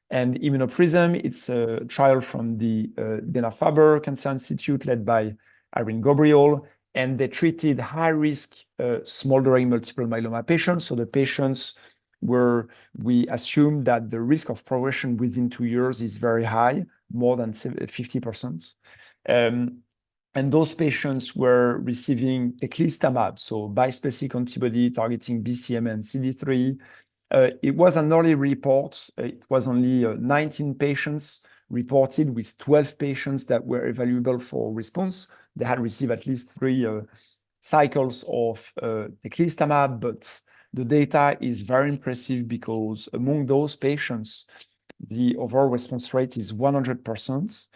And immunoprism, it's a trial from the Dana-Farber Cancer Institute led by Irene Gabriel, and they treated high-risk smoldering multiple myeloma patients. So the patients where we assume that the risk of progression within 2 years is very high, more than 50%. And those patients were receiving teclistamab, so bispecific antibody targeting BCMA and CD3. It was an early report. It was only 19 patients reported, with 12 patients that were evaluable for response. They had received at least 3 cycles of teclistamab, but the data is very impressive because among those patients, the overall response rate is 100%,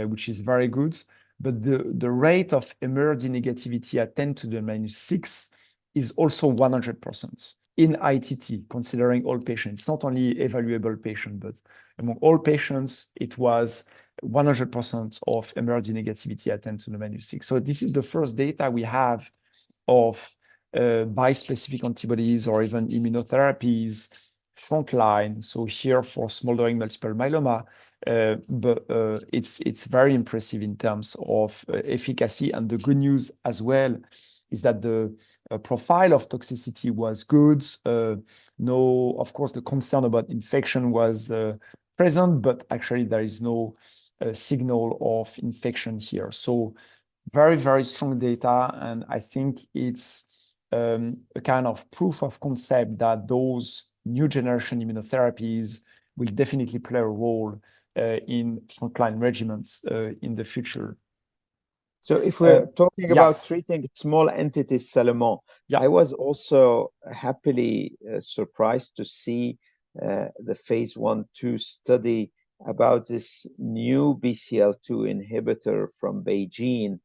which is very good. But the rate of MRD negativity at 10 to the minus 6 is also 100% in ITT, considering all patients. It's not only evaluable patient, but among all patients, it was 100% of MRD negativity at 10 to the minus 6. So this is the first data we have of bispecific antibodies or even immunotherapies frontline. So here for smoldering multiple myeloma, but it's very impressive in terms of efficacy. And the good news as well is that the profile of toxicity was good. No, of course, the concern about infection was present, but actually there is no signal of infection here. So very, very strong data. And I think it's a kind of proof of concept that those new generation immunotherapies will definitely play a role in frontline regimens in the future. So if we're talking about yes. treating small entities, Salomon, Yeah. I was also happily surprised to see the phase 1/2 study about this new BCL2 inhibitor from Beijing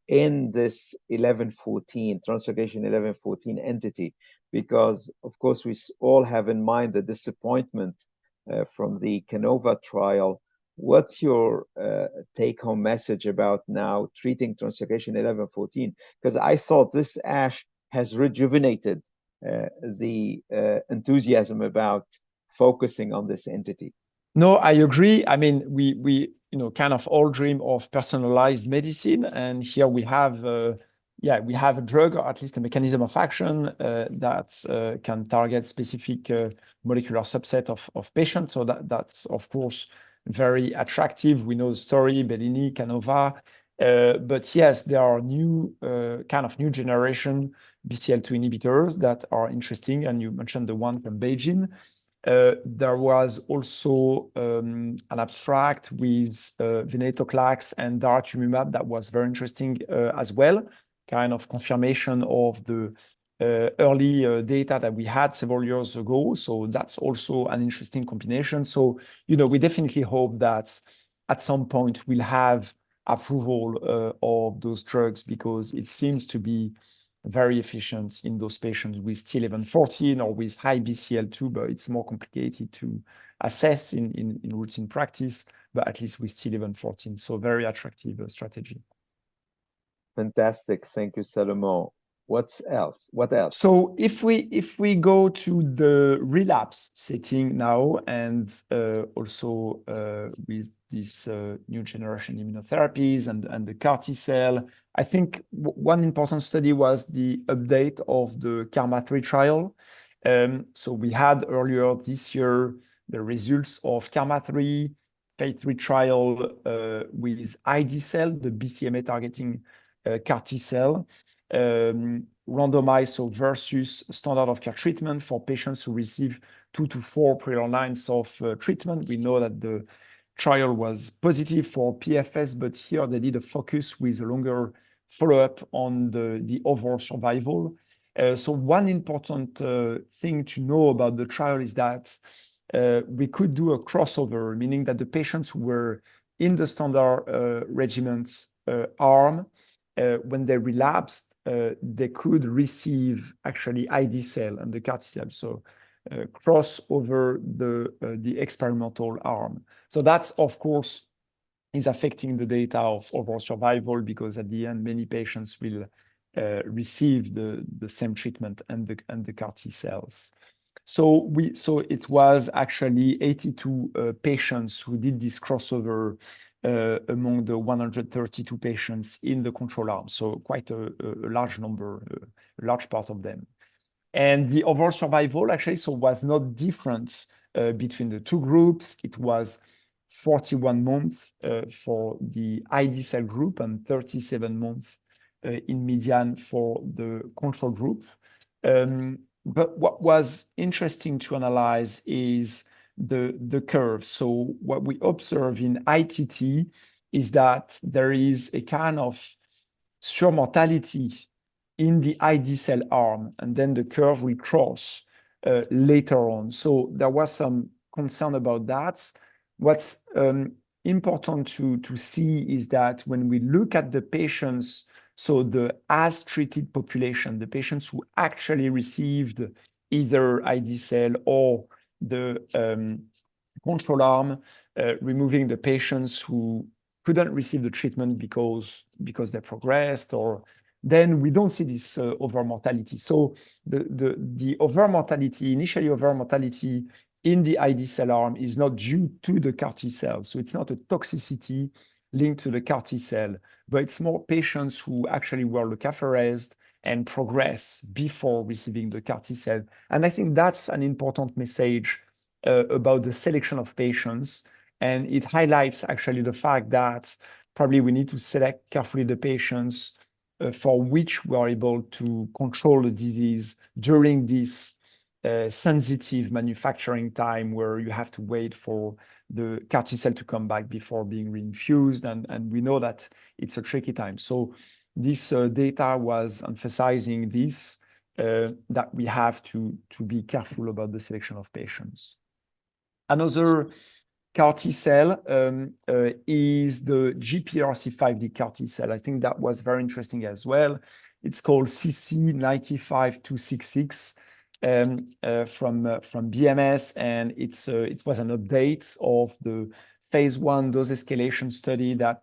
in this 1114, translocation 1114 entity, because of course we all have in mind the disappointment from the Canova trial. What's your take-home message about now treating translocation 1114? Because I thought this ASH has rejuvenated the enthusiasm about focusing on this entity. No, I agree. I mean, we kind of all dream of personalized medicine, and here we have we have a drug, or at least a mechanism of action that can target specific molecular subset of patients. So that's of course very attractive. We know the story, Bellini, Canova, but yes, there are new kind of new generation BCL2 inhibitors that are interesting, and you mentioned the one from Beijing. There was also an abstract with venetoclax and daratumumab that was very interesting as well, kind of confirmation of the early data that we had several years ago. So that's also an interesting combination. So, we definitely hope that at some point we'll have approval of those drugs, because it seems to be very efficient in those patients with T1114 or with high BCL2, but it's more complicated to assess in routine practice, but at least with T1114. So very attractive strategy. Fantastic. Thank you, Salomon. What else? So if we go to the relapse setting now, and also with this new generation immunotherapies and the CAR T cell, I think one important study was the update of the KarMMa-3 trial. So we had earlier this year the results of KarMMa-3 phase 3 trial with ID cell, the BCMA targeting CAR T cell, randomized, so versus standard of care treatment for patients who receive 2 to 4 prior lines of treatment. We know that the trial was positive for PFS, but here they did a focus with a longer follow-up on the overall survival. So one important thing to know about the trial is that we could do a crossover, meaning that the patients who were in the standard regimens arm, when they relapsed, they could receive actually ID cell and the CAR T cell. So cross over the experimental arm. So that's, of course, is affecting the data of overall survival, because at the end, many patients will receive the same treatment and the CAR T cells. So it was actually 82 patients who did this crossover among the 132 patients in the control arm. So quite a large number, a large part of them. And the overall survival actually was not different between the two groups. It was 41 months for the ID cell group and 37 months in median for the control group. But what was interesting to analyze is the curve. So what we observe in ITT is that there is a kind of surmortality in the ID cell arm, and then the curve will cross later on. So there was some concern about that. What's important to see is that when we look at the patients, so the as treated population, the patients who actually received either ID cell or the control arm, removing the patients who couldn't receive the treatment because they progressed, or then we don't see this over mortality. So the over mortality, initially over mortality in the ID cell arm is not due to the CAR T cell. So it's not a toxicity linked to the CAR T cell, but it's more patients who actually were leukapheresed and progress before receiving the CAR T cell. And I think that's an important message about the selection of patients. And it highlights actually the fact that probably we need to select carefully the patients for which we are able to control the disease during this sensitive manufacturing time where you have to wait for the CAR T cell to come back before being reinfused. And we know that it's a tricky time. So this data was emphasizing this, that we have to be careful about the selection of patients. Another CAR T cell is the GPRC5D CAR T cell. I think that was very interesting as well. It's called CC95266 from BMS, and it was an update of the phase 1 dose escalation study that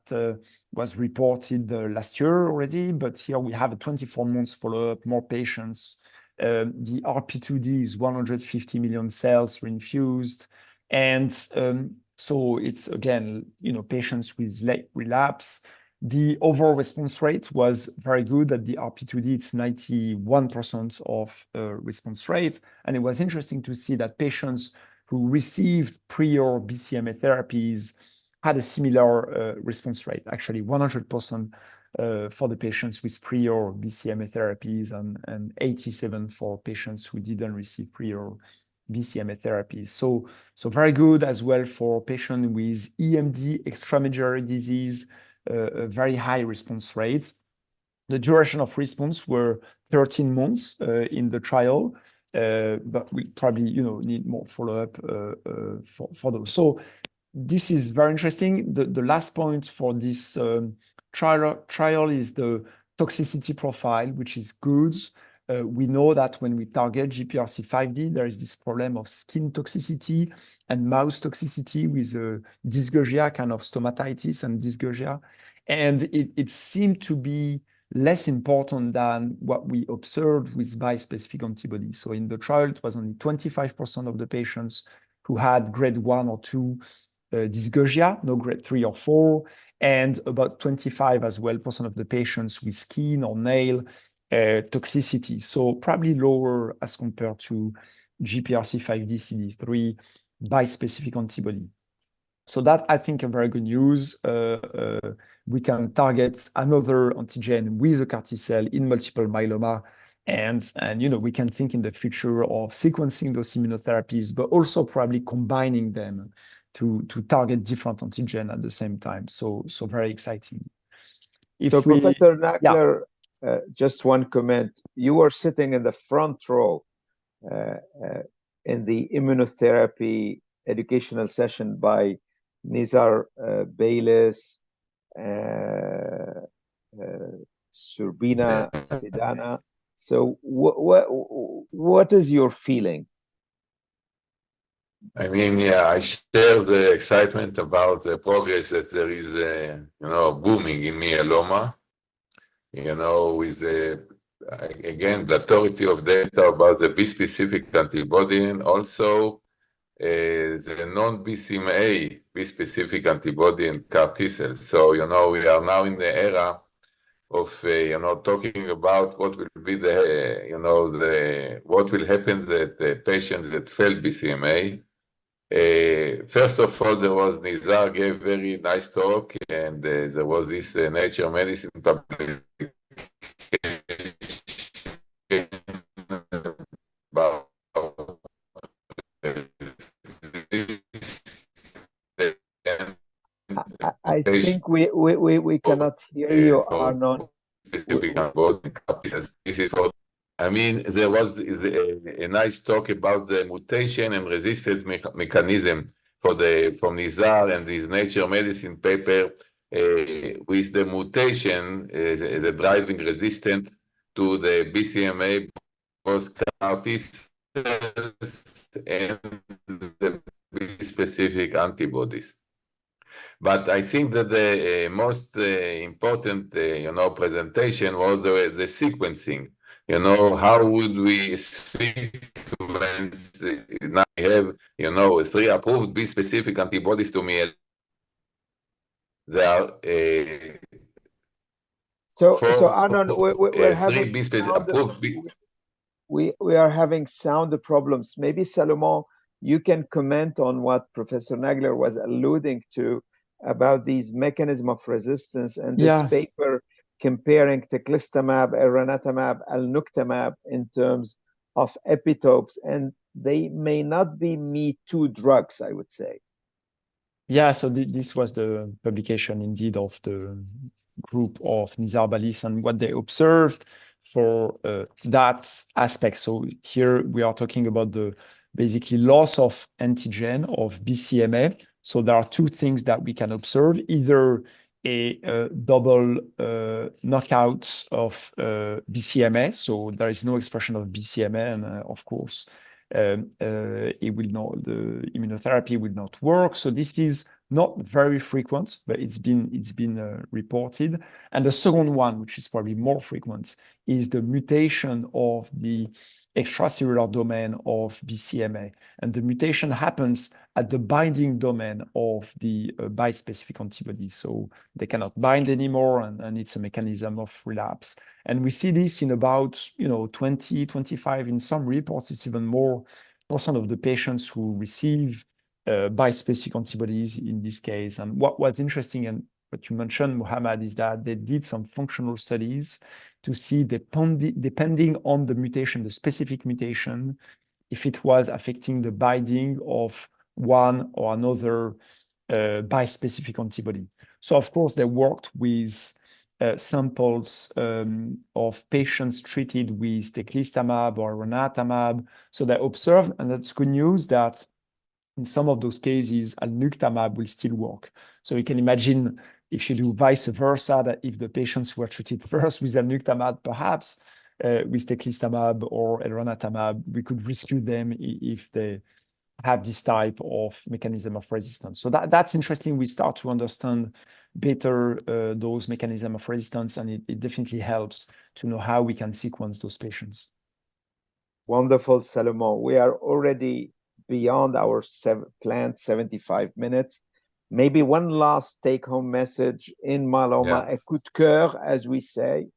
was reported last year already, but here we have a 24 months follow-up, more patients. The RP2D is 150 million cells reinfused. And so it's, again, patients with late relapse. The overall response rate was very good. At the RP2D, it's 91% of response rate. And it was interesting to see that patients who received prior BCMA therapies had a similar response rate, actually 100% for the patients with prior BCMA therapies and 87% for patients who didn't receive prior BCMA therapies. So very good as well for patients with EMD, extramedullary disease, a very high response rate. The duration of response were 13 months in the trial, but we probably need more follow-up for those. So this is very interesting. The last point for this trial is the toxicity profile, which is good. We know that when we target GPRC5D, there is this problem of skin toxicity and mouse toxicity with dysgeusia, kind of stomatitis and dysgeusia. And it seemed to be less important than what we observed with bispecific antibodies. So in the trial, it was only 25% of the patients who had grade 1 or 2 dysgeusia, no grade 3 or 4, and about 25% as well of the patients with skin or nail toxicity. So probably lower as compared to GPRC5D CD3 bispecific antibody. So that, I think, a very good news. We can target another antigen with a CAR T cell in multiple myeloma. And we can think in the future of sequencing those immunotherapies, but also probably combining them to target different antigen at the same time. So very exciting. Professor Nagler, just one comment. You were sitting in the front row in the immunotherapy educational session by Nizar Baylis, Surbina, Zedain. So what is your feeling? I mean, yeah, I share the excitement about the progress that there is, booming in myeloma. With the, again, plethora of data about the bispecific antibody and also the non-BCMA bispecific antibody and CAR T cells. So, we are now in the era of, talking about what will be what will happen that the patients that failed BCMA. First of all, there was Nizar gave very nice talk, and there was this Nature Medicine publication about I think we cannot hear you, Arnon. This is what I mean. There was a nice talk about the mutation and resistance mechanism from Nizar and his Nature Medicine paper, with the mutation as a driving resistance to the BCMA post CAR T cells and the B-specific antibodies. But I think that the most important, presentation was the sequencing. How would we sequence? Now we have, 3 approved B-specific antibodies to me. They are so Arnon, we're having 3 B-specific approved. We are having sound problems. Maybe Salomon, you can comment on what Professor Nagler was alluding to about these mechanism of resistance and this paper comparing teclistamab, elranatamab, alnuctamab in terms of epitopes, and they may not be me-too drugs, I would say. Yeah, so this was the publication indeed of the group of Nizar-Balis and what they observed for that aspect. So here we are talking about the basically loss of antigen of BCMA. So there are 2 things that we can observe, either a double knockout of BCMA, so there is no expression of BCMA, and of course it will not, the immunotherapy will not work. So this is not very frequent, but it's been reported. And the second one, which is probably more frequent, is the mutation of the extracellular domain of BCMA. And the mutation happens at the binding domain of the bispecific antibodies. So they cannot bind anymore, and it's a mechanism of relapse. And we see this in about 20, 25, in some reports, it's even more % of the patients who receive bispecific antibodies in this case. And what was interesting, and what you mentioned, Mohamed, is that they did some functional studies to see, depending on the mutation, the specific mutation, if it was affecting the binding of one or another bispecific antibody. So of course, they worked with samples of patients treated with teclistamab or elranatamab. So they observed, and that's good news, that in some of those cases, alnuctamab will still work. So you can imagine if you do vice versa, that if the patients were treated first with alnuctamab, perhaps with teclistamab or elranatamab, we could rescue them if they have this type of mechanism of resistance. So that's interesting. We start to understand better those mechanisms of resistance, and it definitely helps to know how we can sequence those patients. Wonderful, Salomon. We are already beyond our planned 75 minutes. Maybe one last take-home message in myeloma, a coup de cœur, as we say,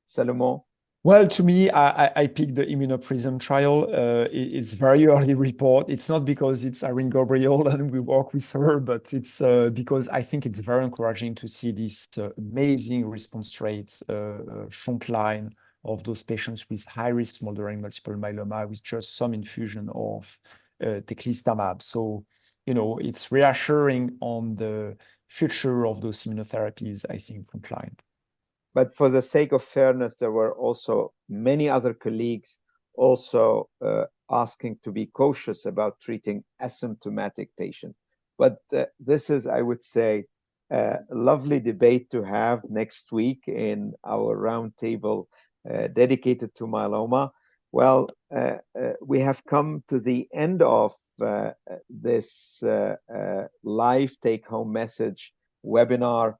Salomon. Well, to me, I picked the Immunoprism trial. It's very early report. It's not because it's Irene Gabriel and we work with her, but it's because I think it's very encouraging to see this amazing response rates frontline of those patients with high-risk smoldering multiple myeloma with just some infusion of teclistamab. So, it's reassuring on the future of those immunotherapies, I think, frontline. But for the sake of fairness, there were also many other colleagues also asking to be cautious about treating asymptomatic patients. But this is, I would say, a lovely debate to have next week in our roundtable dedicated to myeloma. Well, we have come to the end of this live take-home message webinar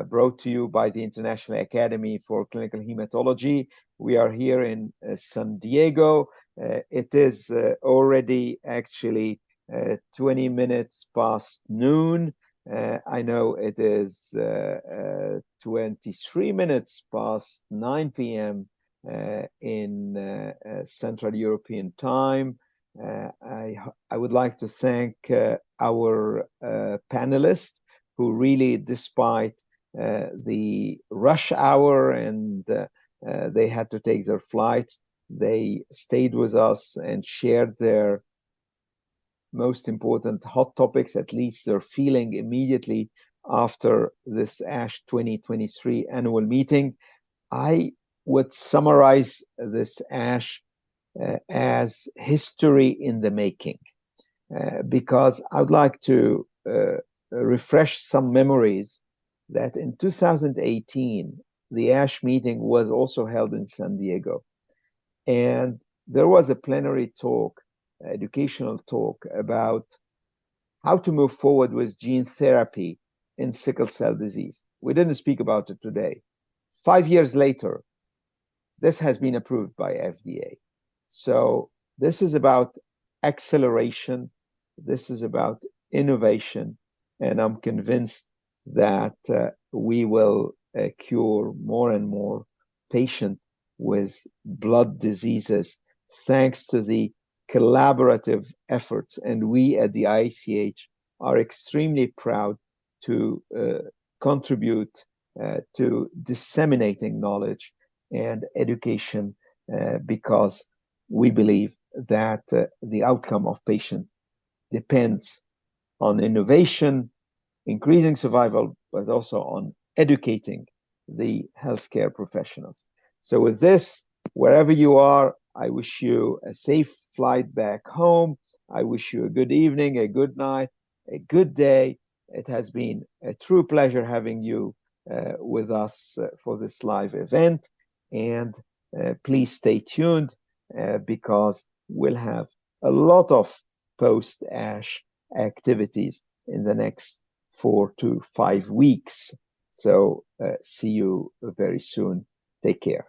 brought to you by the International Academy for Clinical Hematology. We are here in San Diego. It is already actually 20 minutes past noon. I know it is 23 minutes past 9 p.m. In Central European Time. I would like to thank our panelists who really, despite the rush hour and they had to take their flights, they stayed with us and shared their most important hot topics, at least their feeling immediately after this ASH 2023 annual meeting. I would summarize this ASH as history in the making, because I would like to refresh some memories that in 2018, the ASH meeting was also held in San Diego. And there was a plenary talk, educational talk about how to move forward with gene therapy in sickle cell disease. We didn't speak about it today. 5 years later, this has been approved by FDA. So this is about acceleration. This is about innovation. And I'm convinced that we will cure more and more patients with blood diseases thanks to the collaborative efforts. And we at the ICH are extremely proud to contribute to disseminating knowledge and education because we believe that the outcome of patients depends on innovation, increasing survival, but also on educating the healthcare professionals. So with this, wherever you are, I wish you a safe flight back home. I wish you a good evening, a good night, a good day. It has been a true pleasure having you with us for this live event. And please stay tuned because we'll have a lot of post-ASH activities in the next 4 to 5 weeks. So see you very soon. Take care.